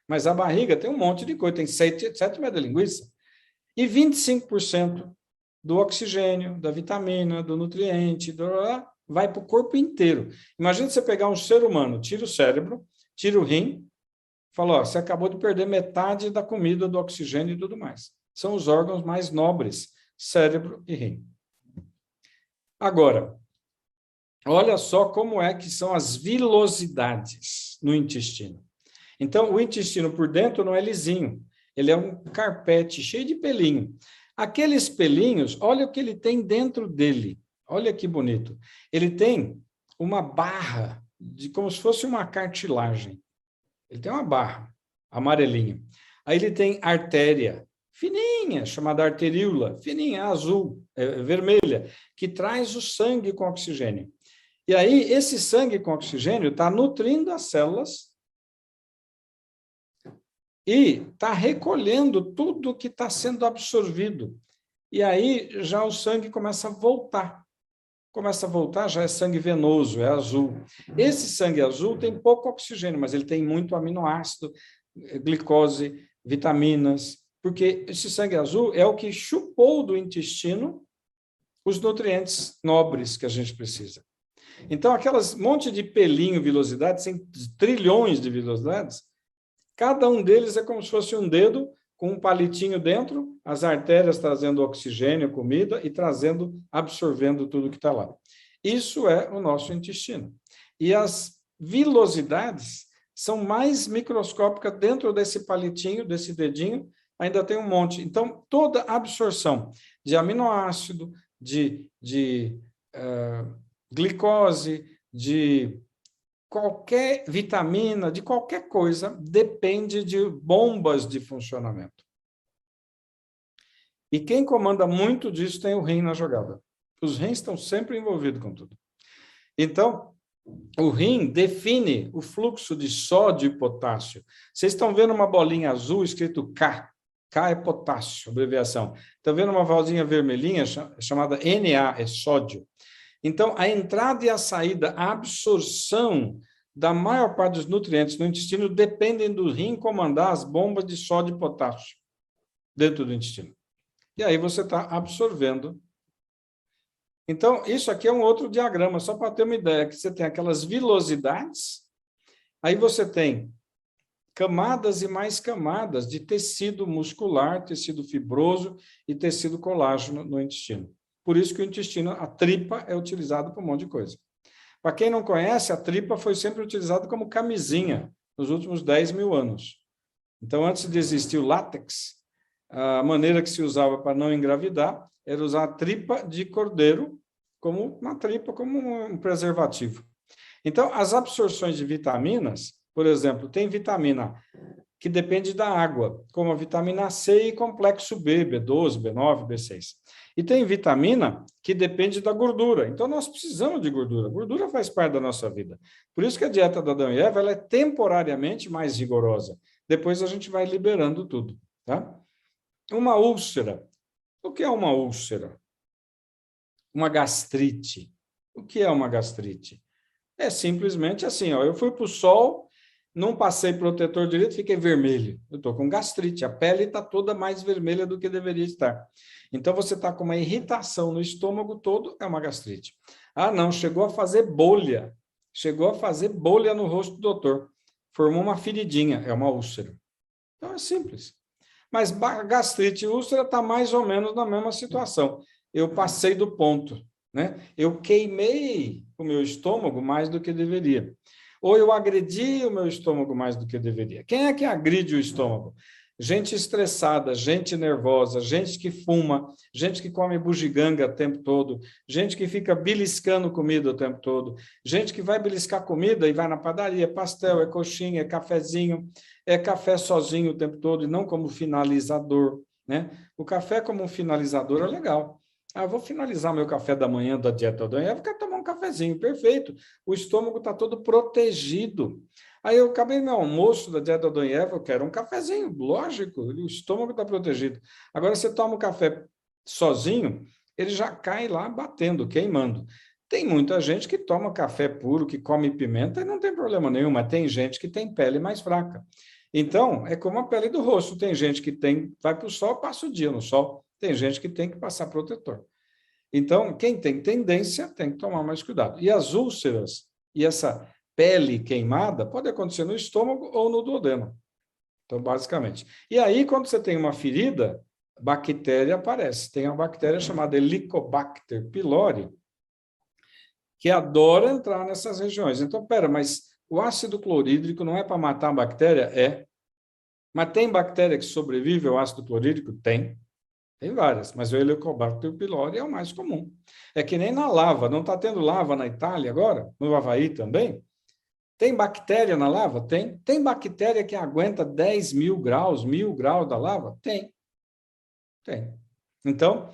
Mas a barriga tem um monte de coisa, tem 7 metros de linguiça. E 25% do oxigênio, da vitamina, do nutriente, vai para o corpo inteiro. Imagina você pegar um ser humano, tira o cérebro, tira o rim, fala, ó, você acabou de perder metade da comida, do oxigênio e tudo mais. São os órgãos mais nobres, cérebro e rim. Agora, olha só como é que são as vilosidades no intestino. Então, o intestino por dentro não é lisinho, ele é um carpete cheio de pelinho. Aqueles pelinhos, olha o que ele tem dentro dele. Olha que bonito. Ele tem uma barra, como se fosse uma cartilagem. Ele tem uma barra amarelinha. Aí ele tem artéria fininha, chamada arteríola, fininha, azul, vermelha, que traz o sangue com oxigênio. E aí, esse sangue com oxigênio está nutrindo as células e está recolhendo tudo que está sendo absorvido. E aí, já o sangue começa a voltar. Começa a voltar, já é sangue venoso, é azul. Esse sangue azul tem pouco oxigênio, mas ele tem muito aminoácido, glicose, vitaminas, porque esse sangue azul é o que chupou do intestino os nutrientes nobres que a gente precisa. Então, aquelas monte de pelinho, vilosidades, tem trilhões de vilosidades, cada um deles é como se fosse um dedo com um palitinho dentro, as artérias trazendo oxigênio, comida e absorvendo tudo que está lá. Isso é o nosso intestino. E as vilosidades são mais microscópicas dentro desse palitinho, desse dedinho, ainda tem um monte. Então, toda a absorção de aminoácido, de glicose, de qualquer vitamina, de qualquer coisa, depende de bombas de funcionamento. E quem comanda muito disso tem o rim na jogada. Os rins estão sempre envolvidos com tudo. Então, o rim define o fluxo de sódio e potássio. Vocês estão vendo uma bolinha azul escrito K. K é potássio, abreviação. Estão vendo uma vozinha vermelhinha chamada Na, é sódio. Então, a entrada e a saída, a absorção da maior parte dos nutrientes no intestino dependem do rim comandar as bombas de sódio e potássio dentro do intestino. E aí você está absorvendo. Então, isso aqui é um outro diagrama, só para ter uma ideia, que você tem aquelas vilosidades, aí você tem camadas e mais camadas de tecido muscular, tecido fibroso e tecido colágeno no intestino. Por isso que o intestino, a tripa, é utilizado para um monte de coisa. Para quem não conhece, a tripa foi sempre utilizada como camisinha nos últimos 10 mil anos. Então, antes de existir o látex, a maneira que se usava para não engravidar era usar a tripa de cordeiro como uma tripa, como um preservativo. Então, as absorções de vitaminas, por exemplo, tem vitamina que depende da água, como a vitamina C e complexo B, B12, B9, B6. E tem vitamina que depende da gordura. Então, nós precisamos de gordura. Gordura faz parte da nossa vida. Por isso que a dieta da Adão e Eva ela é temporariamente mais rigorosa. Depois a gente vai liberando tudo. Tá? Uma úlcera. O que é uma úlcera? Uma gastrite. O que é uma gastrite? É simplesmente assim, ó, eu fui para o sol, não passei protetor direito, fiquei vermelho. Eu estou com gastrite, a pele está toda mais vermelha do que deveria estar. Então, você está com uma irritação no estômago todo, é uma gastrite. Ah, não, chegou a fazer bolha. Chegou a fazer bolha no rosto do doutor. Formou uma feridinha, é uma úlcera. Então, é simples. Mas gastrite e úlcera está mais ou menos na mesma situação. Eu passei do ponto, né? Eu queimei o meu estômago mais do que deveria. Ou eu agredi o meu estômago mais do que deveria. Quem é que agride o estômago? Gente estressada, gente nervosa, gente que fuma, gente que come bugiganga o tempo todo, gente que fica beliscando comida o tempo todo, gente que vai beliscar comida e vai na padaria, pastel, é coxinha, é cafezinho, é café sozinho o tempo todo e não como finalizador, né? O café como um finalizador é legal. Ah, vou finalizar meu café da manhã da dieta da manhã, eu quero tomar um cafezinho, perfeito. O estômago está todo protegido. Aí eu acabei meu almoço da dieta da Eva, eu quero um cafezinho, lógico, o estômago está protegido. Agora você toma o café sozinho, ele já cai lá batendo, queimando. Tem muita gente que toma café puro, que come pimenta e não tem problema nenhum, mas tem gente que tem pele mais fraca. Então, é como a pele do rosto, tem gente que vai para o sol, passa o dia no sol, tem gente que tem que passar protetor. Então, quem tem tendência tem que tomar mais cuidado. E as úlceras e essa pele queimada pode acontecer no estômago ou no duodeno. Então, basicamente. E aí, quando você tem uma ferida, bactéria aparece. Tem uma bactéria chamada Helicobacter pylori, que adora entrar nessas regiões. Então, mas o ácido clorídrico não é para matar a bactéria? É. Mas tem bactéria que sobrevive ao ácido clorídrico? Tem. Tem várias, mas o Helicobacter pylori é o mais comum. É que nem na lava. Não está tendo lava na Itália agora? No Havaí também? Tem bactéria na lava? Tem. Tem bactéria que aguenta 10 mil graus, 1000 graus da lava? Tem. Tem. Então,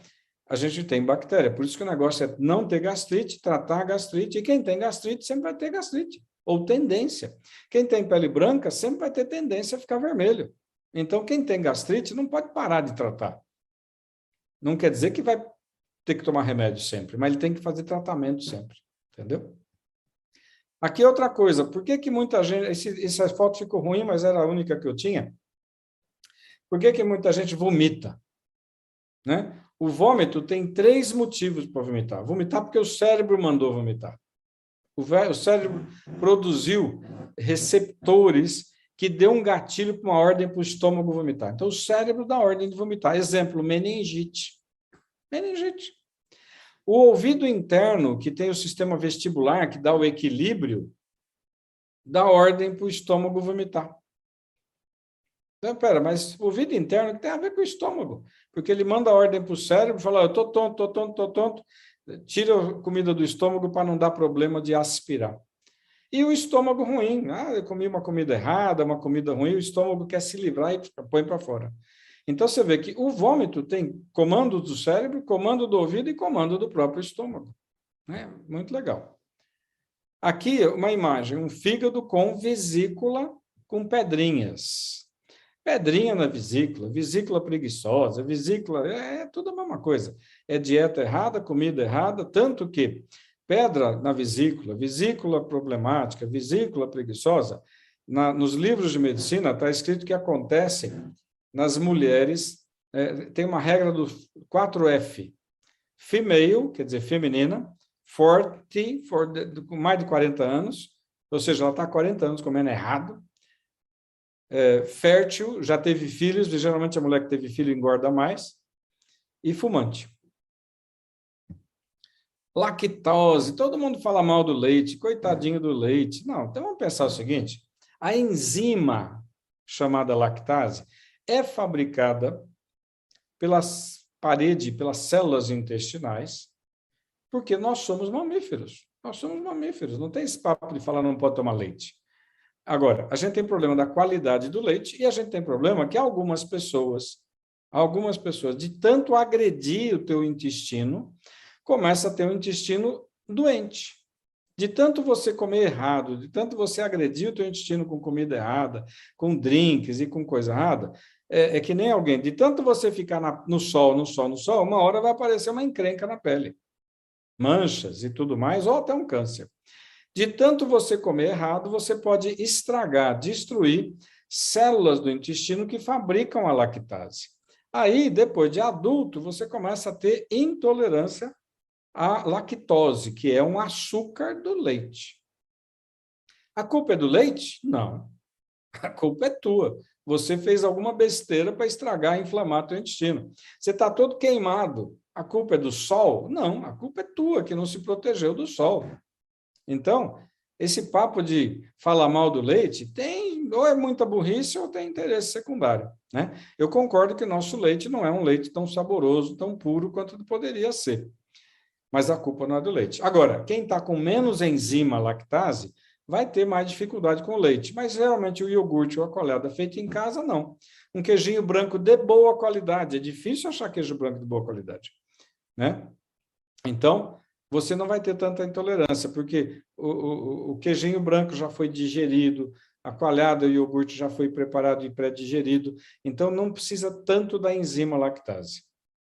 a gente tem bactéria. Por isso que o negócio é não ter gastrite, tratar a gastrite. E quem tem gastrite sempre vai ter gastrite. Ou tendência. Quem tem pele branca sempre vai ter tendência a ficar vermelho. Então, quem tem gastrite não pode parar de tratar. Não quer dizer que vai ter que tomar remédio sempre, mas ele tem que fazer tratamento sempre. Entendeu? Aqui é outra coisa, por que muita gente... Essa foto ficou ruim, mas era a única que eu tinha. Por que muita gente vomita? Né? O vômito tem 3 motivos para vomitar. Vomitar porque o cérebro mandou vomitar. O cérebro produziu receptores que deu um gatilho para uma ordem para o estômago vomitar. Então, o cérebro dá ordem de vomitar. Exemplo, meningite. Meningite. O ouvido interno, que tem o sistema vestibular, que dá o equilíbrio, dá ordem para o estômago vomitar. Então, pera, mas o ouvido interno tem a ver com o estômago, porque ele manda ordem para o cérebro, fala, eu estou tonto, estou tonto, estou tonto, tira a comida do estômago para não dar problema de aspirar. E o estômago ruim, eu comi uma comida errada, uma comida ruim, o estômago quer se livrar e põe para fora. Então, você vê que o vômito tem comando do cérebro, comando do ouvido e comando do próprio estômago. Muito legal. Aqui, uma imagem, um fígado com vesícula com pedrinhas. Pedrinha na vesícula, vesícula preguiçosa, vesícula, é tudo a mesma coisa. É dieta errada, comida errada, tanto que pedra na vesícula, vesícula problemática, vesícula preguiçosa, nos livros de medicina está escrito que acontece nas mulheres, tem uma regra do 4F, female, quer dizer, feminina, 40, com mais de 40 anos, ou seja, ela está há 40 anos comendo errado, fértil, já teve filhos, geralmente a mulher que teve filho engorda mais, e fumante. Lactose, todo mundo fala mal do leite, coitadinho do leite. Não, então vamos pensar o seguinte, a enzima chamada lactase é fabricada pelas paredes, pelas células intestinais, porque nós somos mamíferos. Nós somos mamíferos, não tem esse papo de falar não pode tomar leite. Agora, a gente tem problema da qualidade do leite e a gente tem problema que algumas pessoas, de tanto agredir o teu intestino, começa a ter um intestino doente. De tanto você comer errado, de tanto você agredir o teu intestino com comida errada, com drinks e com coisa errada, é que nem alguém, de tanto você ficar no sol, uma hora vai aparecer uma encrenca na pele. Manchas e tudo mais, ou até um câncer. De tanto você comer errado, você pode estragar, destruir células do intestino que fabricam a lactase. Aí, depois de adulto, você começa a ter intolerância à lactose, que é um açúcar do leite. A culpa é do leite? Não. A culpa é tua. Você fez alguma besteira para estragar e inflamar teu intestino. Você está todo queimado. A culpa é do sol? Não, a culpa é tua, que não se protegeu do sol. Então, esse papo de falar mal do leite tem, ou é muita burrice ou tem interesse secundário, né? Eu concordo que nosso leite não é um leite tão saboroso, tão puro quanto poderia ser, mas a culpa não é do leite. Agora, quem está com menos enzima lactase vai ter mais dificuldade com o leite, mas realmente o iogurte ou a colhada feita em casa, não. Um queijinho branco de boa qualidade, é difícil achar queijo branco de boa qualidade, né? Então, você não vai ter tanta intolerância, porque o queijinho branco já foi digerido, a coalhada e o iogurte já foi preparado e pré-digerido, então não precisa tanto da enzima lactase,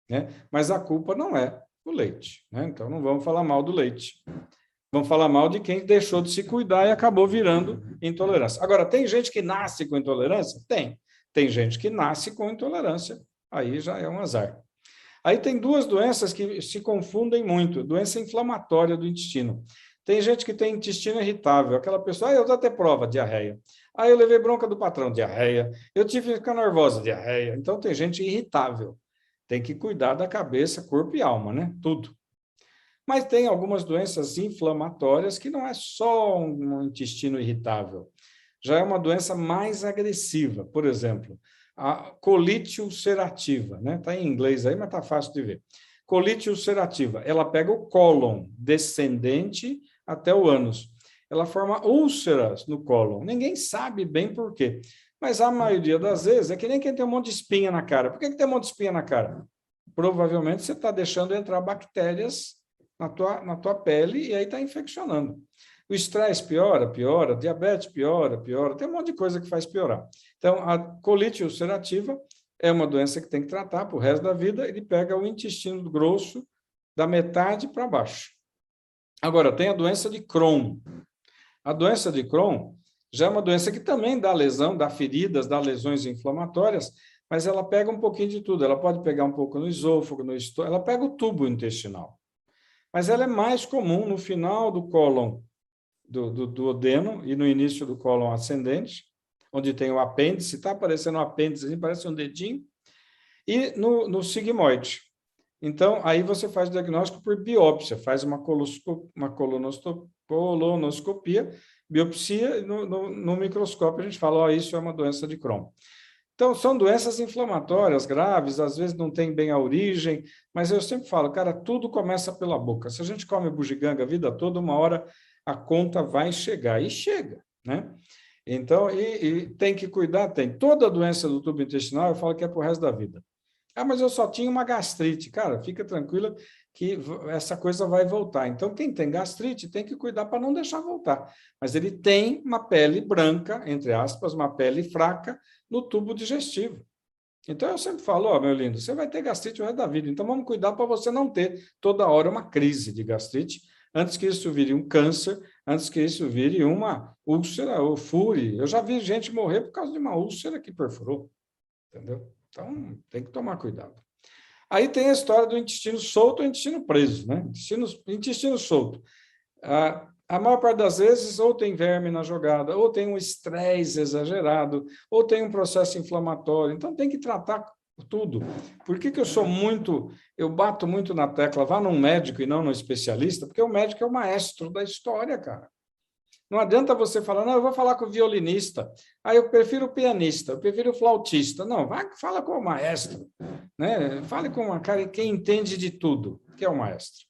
né? Mas a culpa não é o leite, né? Então não vamos falar mal do leite. Vamos falar mal de quem deixou de se cuidar e acabou virando intolerância. Agora, tem gente que nasce com intolerância? Tem. Tem gente que nasce com intolerância, aí já é um azar. Aí tem duas doenças que se confundem muito, doença inflamatória do intestino. Tem gente que tem intestino irritável, aquela pessoa, eu vou até prova, diarreia. Eu levei bronca do patrão, diarreia. Eu tive que ficar nervosa, diarreia. Então tem gente irritável. Tem que cuidar da cabeça, corpo e alma, né? Tudo. Mas tem algumas doenças inflamatórias que não é só um intestino irritável. Já é uma doença mais agressiva. Por exemplo, a colite ulcerativa, né? Está em inglês aí, mas está fácil de ver. Colite ulcerativa, ela pega o cólon descendente até o ânus. Ela forma úlceras no cólon. Ninguém sabe bem por quê. Mas a maioria das vezes é que nem quem tem um monte de espinha na cara. Por que tem um monte de espinha na cara? Provavelmente você está deixando entrar bactérias na tua pele e aí está infeccionando. O estresse piora, diabetes piora, tem um monte de coisa que faz piorar. Então, a colite ulcerativa é uma doença que tem que tratar para o resto da vida, ele pega o intestino grosso da metade para baixo. Agora, tem a doença de Crohn. A doença de Crohn já é uma doença que também dá lesão, dá feridas, dá lesões inflamatórias, mas ela pega um pouquinho de tudo. Ela pode pegar um pouco no esôfago, no estômago, ela pega o tubo intestinal. Mas ela é mais comum no final do cólon do duodeno e no início do cólon ascendente, onde tem o apêndice, está aparecendo um apêndice, parece um dedinho, e no sigmoide. Então, aí você faz o diagnóstico por biópsia, faz uma colonoscopia, biopsia, no microscópio a gente fala, ó, isso é uma doença de Crohn. Então, são doenças inflamatórias graves, às vezes não tem bem a origem, mas eu sempre falo, cara, tudo começa pela boca. Se a gente come bugiganga a vida toda, uma hora a conta vai chegar, e chega, né? Então, e tem que cuidar, tem. Toda doença do tubo intestinal, eu falo que é para o resto da vida. Ah, mas eu só tinha uma gastrite. Cara, fica tranquila que essa coisa vai voltar. Então, quem tem gastrite tem que cuidar para não deixar voltar. Mas ele tem uma pele branca, entre aspas, uma pele fraca no tubo digestivo. Então, eu sempre falo, ó, meu lindo, você vai ter gastrite o resto da vida. Então, vamos cuidar para você não ter toda hora uma crise de gastrite, antes que isso vire um câncer, antes que isso vire uma úlcera ou fure. Eu já vi gente morrer por causa de uma úlcera que perfurou, entendeu? Então, tem que tomar cuidado. Aí tem a história do intestino solto ou intestino preso, né? Intestino solto. A maior parte das vezes, ou tem verme na jogada, ou tem um estresse exagerado, ou tem um processo inflamatório. Então, tem que tratar tudo. Por que eu bato muito na tecla, vá num médico e não num especialista? Porque o médico é o maestro da história, cara. Não adianta você falar, não, eu vou falar com o violinista, aí eu prefiro o pianista, eu prefiro o flautista. Não, fala com o maestro, né? Fale com uma cara quem entende de tudo, que é o maestro.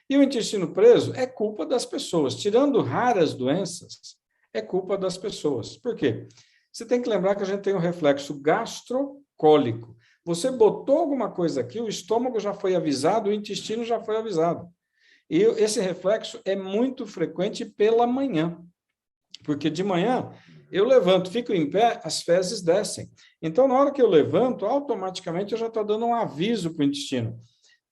E o intestino preso é culpa das pessoas. Tirando raras doenças, é culpa das pessoas. Por quê? Você tem que lembrar que a gente tem um reflexo gastrocólico. Você botou alguma coisa aqui, o estômago já foi avisado, o intestino já foi avisado. E esse reflexo é muito frequente pela manhã, porque de manhã eu levanto, fico em pé, as fezes descem. Então, na hora que eu levanto, automaticamente eu já estou dando um aviso para o intestino.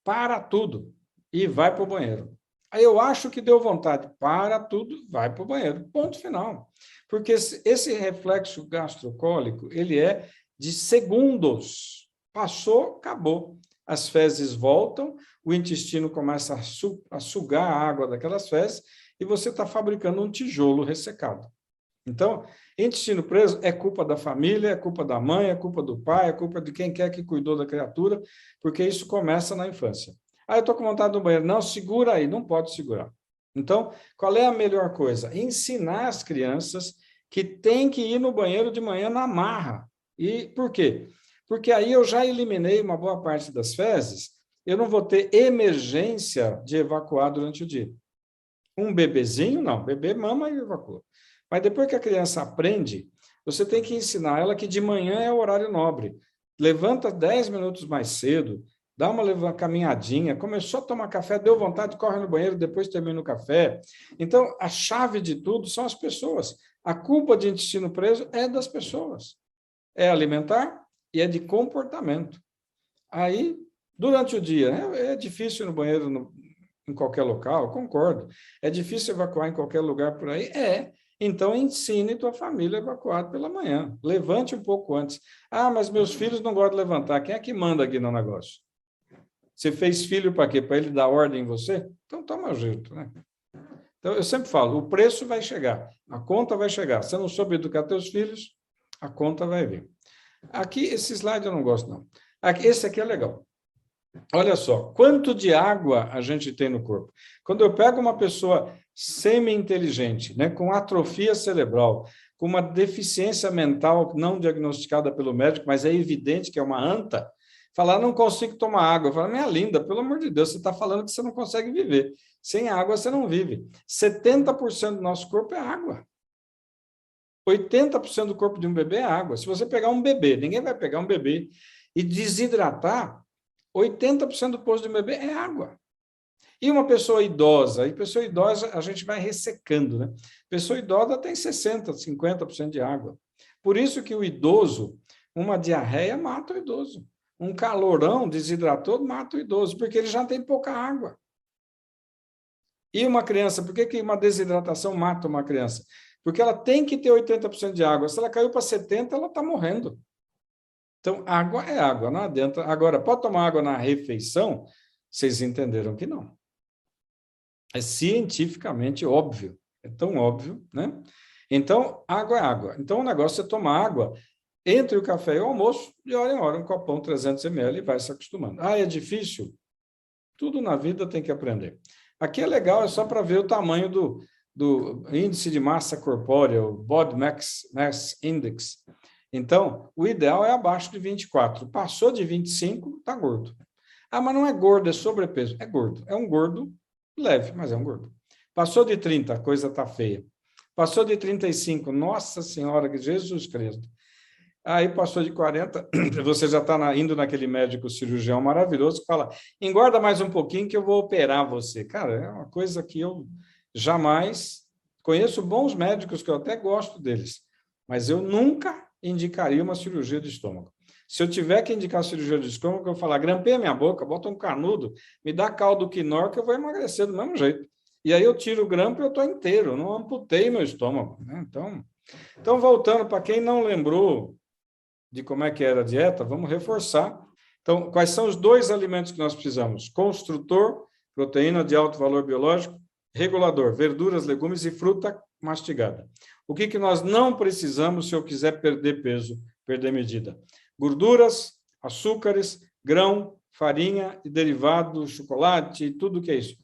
Para tudo e vai para o banheiro. Aí eu acho que deu vontade, para tudo, vai para o banheiro. Ponto final. Porque esse reflexo gastrocólico, ele é de segundos. Passou, acabou. As fezes voltam, o intestino começa a sugar a água daquelas fezes e você está fabricando um tijolo ressecado. Então, intestino preso é culpa da família, é culpa da mãe, é culpa do pai, é culpa de quem quer que cuidou da criatura, porque isso começa na infância. Ah, eu estou com vontade do banheiro. Não, segura aí, não pode segurar. Então, qual é a melhor coisa? Ensinar as crianças que tem que ir no banheiro de manhã na marra. E por quê? Porque aí eu já eliminei uma boa parte das fezes, eu não vou ter emergência de evacuar durante o dia. Um bebezinho, não, bebê mama e evacua. Mas depois que a criança aprende, você tem que ensinar ela que de manhã é o horário nobre. Levanta 10 minutos mais cedo, dá uma caminhadinha, começou a tomar café, deu vontade, corre no banheiro, depois termina o café. Então, a chave de tudo são as pessoas. A culpa de intestino preso é das pessoas. É alimentar e é de comportamento. Aí, durante o dia, é difícil ir no banheiro em qualquer local, concordo. É difícil evacuar em qualquer lugar por aí? É. Então, ensine tua família a evacuar pela manhã. Levante um pouco antes. Ah, mas meus filhos não gostam de levantar. Quem é que manda aqui no negócio? Você fez filho para quê? Para ele dar ordem em você? Então, toma jeito, né? Então, eu sempre falo, o preço vai chegar, a conta vai chegar. Se você não soube educar teus filhos, a conta vai vir. Aqui, esse slide eu não gosto, não. Esse aqui é legal. Olha só, quanto de água a gente tem no corpo. Quando eu pego uma pessoa semi-inteligente, né, com atrofia cerebral, com uma deficiência mental não diagnosticada pelo médico, mas é evidente que é uma anta, falar, não consigo tomar água. Eu falo, minha linda, pelo amor de Deus, você está falando que você não consegue viver. Sem água, você não vive. 70% do nosso corpo é água. 80% do corpo de um bebê é água. Se você pegar um bebê, ninguém vai pegar um bebê e desidratar, 80% do poço de um bebê é água. E uma pessoa idosa? E pessoa idosa a gente vai ressecando, né? Pessoa idosa tem 60%, 50% de água. Por isso que o idoso, uma diarreia mata o idoso. Um calorão desidratou mata o idoso, porque ele já tem pouca água. E uma criança, por que uma desidratação mata uma criança? Porque ela tem que ter 80% de água. Se ela caiu para 70%, ela está morrendo. Então, água é água, não adianta. Agora, pode tomar água na refeição? Vocês entenderam que não. É cientificamente óbvio. É tão óbvio, né? Então, água é água. Então, o negócio é tomar água entre o café e o almoço, de hora em hora, um copão 300 ml e vai se acostumando. Ah, é difícil? Tudo na vida tem que aprender. Aqui é legal, é só para ver o tamanho do índice de massa corpórea, o Body Mass Index. Então, o ideal é abaixo de 24. Passou de 25, está gordo. Ah, mas não é gordo, é sobrepeso. É gordo. É um gordo leve, mas é um gordo. Passou de 30, a coisa está feia. Passou de 35, nossa senhora, que Jesus Cristo. Aí passou de 40, você já está indo naquele médico cirurgião maravilhoso que fala, engorda mais um pouquinho que eu vou operar você. Cara, é uma coisa que eu jamais... Conheço bons médicos que eu até gosto deles, mas eu nunca indicaria uma cirurgia de estômago. Se eu tiver que indicar cirurgia de estômago, eu vou falar, grampeia minha boca, bota um canudo, me dá caldo quinor que eu vou emagrecer do mesmo jeito. E aí eu tiro o grampo e eu estou inteiro, eu não amputei meu estômago. Né? Então, voltando, para quem não lembrou de como é que era a dieta, vamos reforçar. Então, quais são os 2 alimentos que nós precisamos? Construtor, proteína de alto valor biológico, regulador, verduras, legumes e fruta mastigada. O que nós não precisamos se eu quiser perder peso, perder medida? Gorduras, açúcares, grão, farinha e derivado, chocolate, tudo que é isso.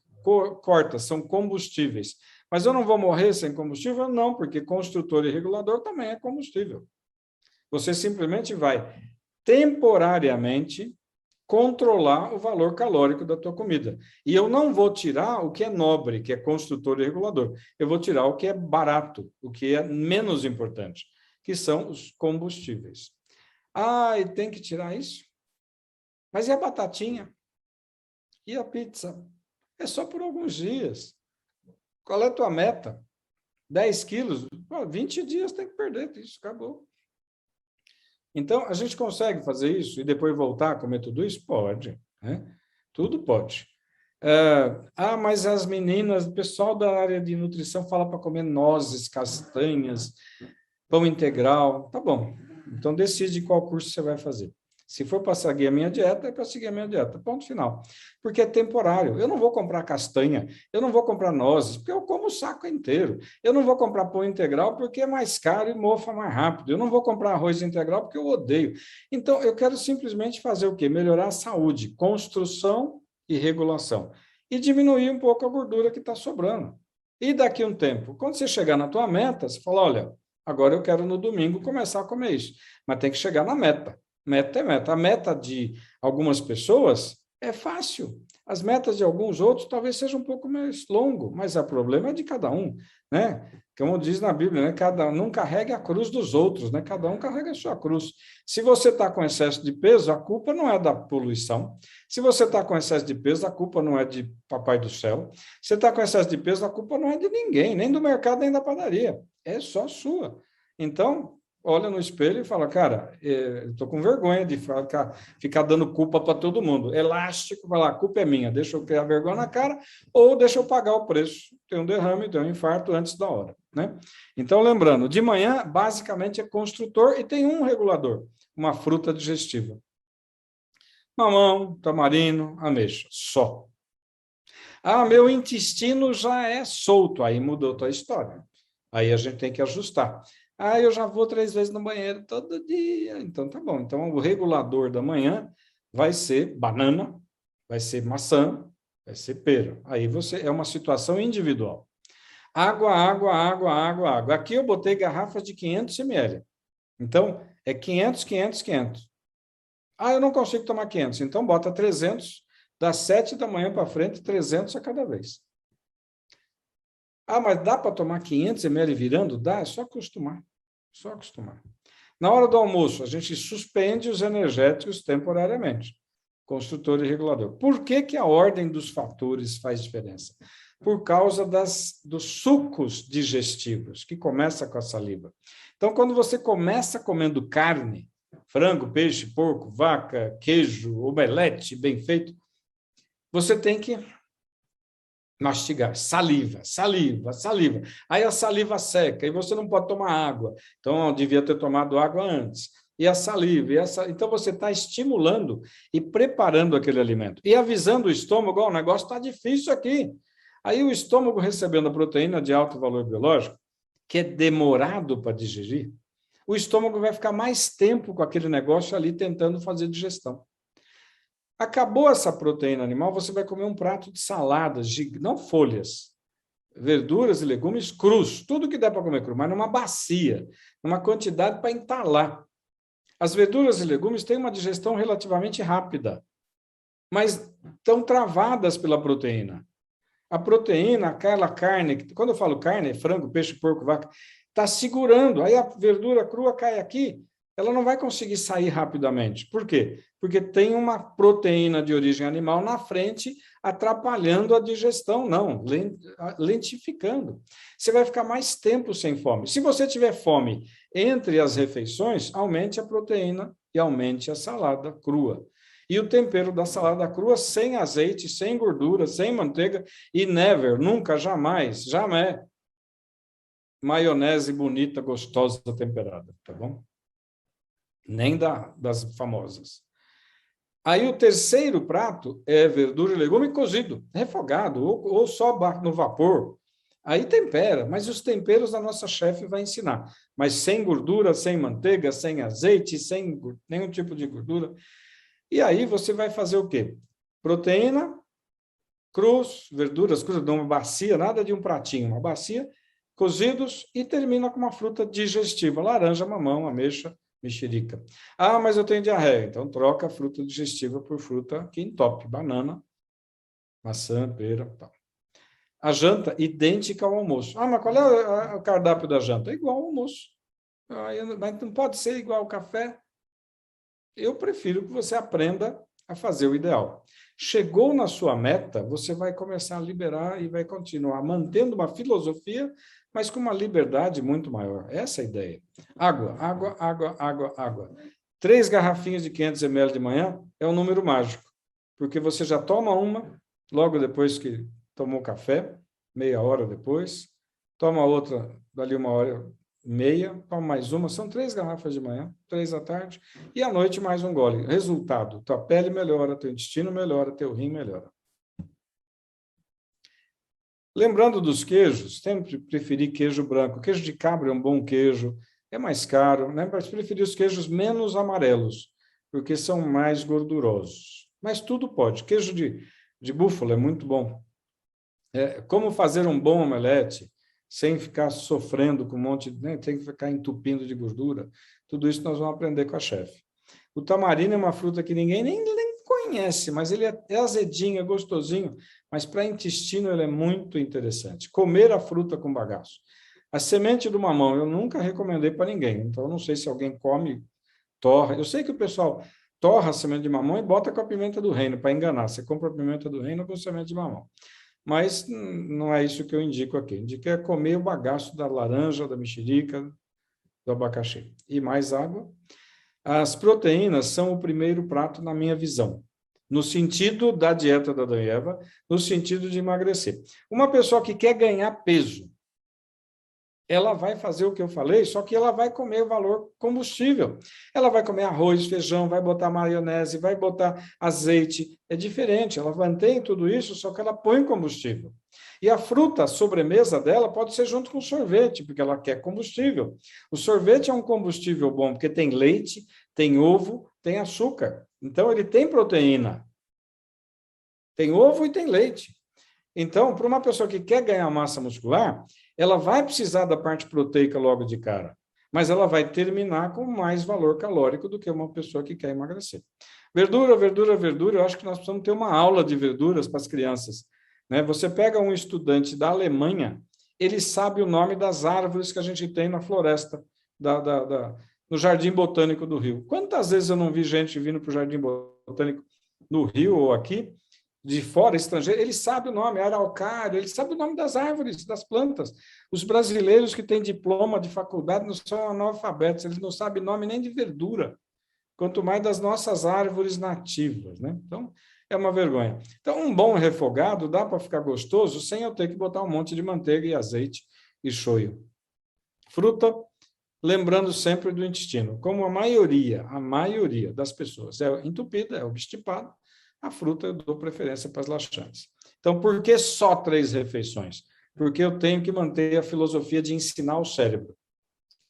Corta, são combustíveis. Mas eu não vou morrer sem combustível? Não, porque construtor e regulador também é combustível. Você simplesmente vai temporariamente controlar o valor calórico da tua comida. E eu não vou tirar o que é nobre, que é construtor e regulador. Eu vou tirar o que é barato, o que é menos importante, que são os combustíveis. Ah, e tem que tirar isso? Mas e a batatinha? E a pizza? É só por alguns dias. Qual é a tua meta? 10 quilos? 20 dias tem que perder, isso acabou. Então, a gente consegue fazer isso e depois voltar a comer tudo isso? Pode, né? Tudo pode. Mas as meninas, o pessoal da área de nutrição fala para comer nozes, castanhas, pão integral. Tá bom. Então, decide qual curso você vai fazer. Se for para seguir a minha dieta, é para seguir a minha dieta. Ponto final. Porque é temporário. Eu não vou comprar castanha, eu não vou comprar nozes, porque eu como o saco inteiro. Eu não vou comprar pão integral porque é mais caro e mofa mais rápido. Eu não vou comprar arroz integral porque eu odeio. Então, eu quero simplesmente fazer o quê? Melhorar a saúde, construção e regulação. E diminuir um pouco a gordura que está sobrando. E daqui a um tempo, quando você chegar na tua meta, você fala, olha, agora eu quero no domingo começar a comer isso. Mas tem que chegar na meta. Meta é meta. A meta de algumas pessoas é fácil. As metas de alguns outros talvez sejam um pouco mais longo, mas o problema é de cada um, né? Como diz na Bíblia, né? Cada um carrega a cruz dos outros, né? Cada um carrega a sua cruz. Se você está com excesso de peso, a culpa não é da poluição. Se você está com excesso de peso, a culpa não é de Papai do Céu. Se você está com excesso de peso, a culpa não é de ninguém, nem do mercado, nem da padaria. É só sua. Então, olha no espelho e fala, cara, estou com vergonha de ficar dando culpa para todo mundo. Elástico, vai lá, a culpa é minha, deixa eu criar vergonha na cara ou deixa eu pagar o preço. Tem um derrame, tem um infarto antes da hora. Né? Então, lembrando, de manhã, basicamente, é construtor e tem um regulador, uma fruta digestiva. Mamão, tamarindo, ameixa, só. Ah, meu intestino já é solto, aí mudou a tua história. Aí a gente tem que ajustar. Ah, eu já vou 3 vezes no banheiro todo dia. Então, tá bom. Então, o regulador da manhã vai ser banana, vai ser maçã, vai ser pera. Aí é uma situação individual. Água, água, água, água, água. Aqui eu botei garrafas de 500 ml. Então, é 500, 500, 500. Ah, eu não consigo tomar 500. Então, bota 300, das 7 da manhã para frente, 300 a cada vez. Ah, mas dá para tomar 500 ml virando? Dá, é só acostumar. Só acostumar. Na hora do almoço, a gente suspende os energéticos temporariamente. Construtor e regulador. Por que a ordem dos fatores faz diferença? Por causa dos sucos digestivos, que começa com a saliva. Então, quando você começa comendo carne, frango, peixe, porco, vaca, queijo, omelete bem feito, você tem que mastigar, saliva, saliva, saliva. Aí a saliva seca e você não pode tomar água. Então, eu devia ter tomado água antes. E a saliva, então você está estimulando e preparando aquele alimento. E avisando o estômago, o negócio está difícil aqui. Aí o estômago recebendo a proteína de alto valor biológico, que é demorado para digerir, o estômago vai ficar mais tempo com aquele negócio ali tentando fazer digestão. Acabou essa proteína animal, você vai comer um prato de saladas, não folhas, verduras e legumes crus, tudo que dá para comer cru, mas numa bacia, numa quantidade para entalar. As verduras e legumes têm uma digestão relativamente rápida, mas estão travadas pela proteína. A proteína, aquela carne, quando eu falo carne, frango, peixe, porco, vaca, está segurando. Aí a verdura crua cai aqui, ela não vai conseguir sair rapidamente. Por quê? Porque tem uma proteína de origem animal na frente, atrapalhando a digestão, não, lentificando. Você vai ficar mais tempo sem fome. Se você tiver fome entre as refeições, aumente a proteína e aumente a salada crua. E o tempero da salada crua sem azeite, sem gordura, sem manteiga e never, nunca, jamais, jamais, maionese bonita, gostosa, temperada, tá bom? Nem das famosas. Aí o terceiro prato é verdura e legume cozido, refogado, ou só no vapor. Aí tempera, mas os temperos a nossa chefe vai ensinar. Mas sem gordura, sem manteiga, sem azeite, sem nenhum tipo de gordura. E aí você vai fazer o quê? Proteína, crus, verduras crus, não uma bacia, nada de um pratinho, uma bacia, cozidos e termina com uma fruta digestiva, laranja, mamão, ameixa, mexerica. Ah, mas eu tenho diarreia, então troca a fruta digestiva por fruta que entope, banana, maçã, pera, tal. A janta, idêntica ao almoço. Ah, mas qual é o cardápio da janta? É igual ao almoço. Mas não pode ser igual ao café. Eu prefiro que você aprenda a fazer o ideal. Chegou na sua meta, você vai começar a liberar e vai continuar mantendo uma filosofia, mas com uma liberdade muito maior. Essa é a ideia. Água, água, água, água, água. 3 garrafinhas de 500 ml de manhã é um número mágico, porque você já toma uma, logo depois que tomou café, meia hora depois, toma outra dali 1h30, toma mais uma, são 3 garrafas de manhã, 3 à tarde, e à noite mais um gole. Resultado, tua pele melhora, teu intestino melhora, teu rim melhora. Lembrando dos queijos, sempre preferi queijo branco. Queijo de cabra é um bom queijo, é mais caro, né? Mas preferi os queijos menos amarelos, porque são mais gordurosos. Mas tudo pode. Queijo de búfala é muito bom. Como fazer um bom omelete sem ficar sofrendo com um monte, né? Tem que ficar entupindo de gordura. Tudo isso nós vamos aprender com a chefe. O tamarino é uma fruta que ninguém nem conhece, mas ele é azedinho, é gostosinho, mas para intestino ele é muito interessante. Comer a fruta com bagaço. A semente do mamão eu nunca recomendei para ninguém, então eu não sei se alguém come, torra. Eu sei que o pessoal torra a semente de mamão e bota com a pimenta do reino para enganar. Você compra a pimenta do reino com semente de mamão. Mas não é isso que eu indico aqui. Indico é comer o bagaço da laranja, da mexerica, do abacaxi. E mais água. As proteínas são o primeiro prato na minha visão, no sentido da dieta da Adão e Eva, no sentido de emagrecer. Uma pessoa que quer ganhar peso, ela vai fazer o que eu falei, só que ela vai comer o valor combustível. Ela vai comer arroz, feijão, vai botar maionese, vai botar azeite. É diferente, ela mantém tudo isso, só que ela põe combustível. E a fruta, a sobremesa dela, pode ser junto com sorvete, porque ela quer combustível. O sorvete é um combustível bom, porque tem leite, tem ovo, tem açúcar. Então, ele tem proteína. Tem ovo e tem leite. Então, para uma pessoa que quer ganhar massa muscular, ela vai precisar da parte proteica logo de cara, mas ela vai terminar com mais valor calórico do que uma pessoa que quer emagrecer. Verdura, verdura, verdura, eu acho que nós precisamos ter uma aula de verduras para as crianças. Né? Você pega um estudante da Alemanha, ele sabe o nome das árvores que a gente tem na floresta, no Jardim Botânico do Rio. Quantas vezes eu não vi gente vindo para o Jardim Botânico no Rio ou aqui, de fora, estrangeiro, ele sabe o nome, araucária, ele sabe o nome das árvores, das plantas. Os brasileiros que têm diploma de faculdade não são analfabetos, eles não sabem nome nem de verdura, quanto mais das nossas árvores nativas, né? Então, é uma vergonha. Então, um bom refogado dá para ficar gostoso sem eu ter que botar um monte de manteiga e azeite e shoyu. Fruta, lembrando sempre do intestino. Como a maioria das pessoas é entupida, é obstipada, a fruta eu dou preferência para as laxantes. Então, por que só 3 refeições? Porque eu tenho que manter a filosofia de ensinar o cérebro.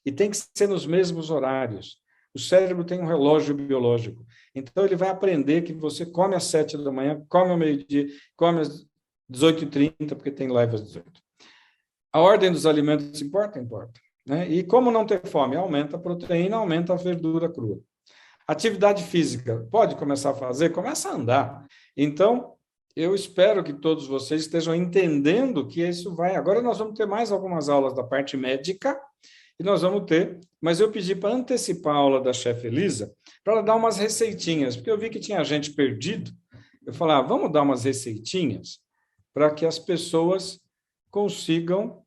E tem que ser nos mesmos horários. O cérebro tem um relógio biológico. Então, ele vai aprender que você come às 7 da manhã, come ao meio-dia, come às 18h30, porque tem live às 18. A ordem dos alimentos importa? Importa. Né? E como não ter fome? Aumenta a proteína, aumenta a verdura crua. Atividade física, pode começar a fazer? Começa a andar. Então, eu espero que todos vocês estejam entendendo que isso vai... Agora nós vamos ter mais algumas aulas da parte médica, e nós vamos ter, mas eu pedi para antecipar a aula da chefe Elisa, para ela dar umas receitinhas, porque eu vi que tinha gente perdido. Eu falei, vamos dar umas receitinhas para que as pessoas consigam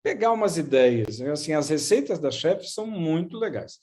pegar umas ideias. Assim, as receitas da chefe são muito legais.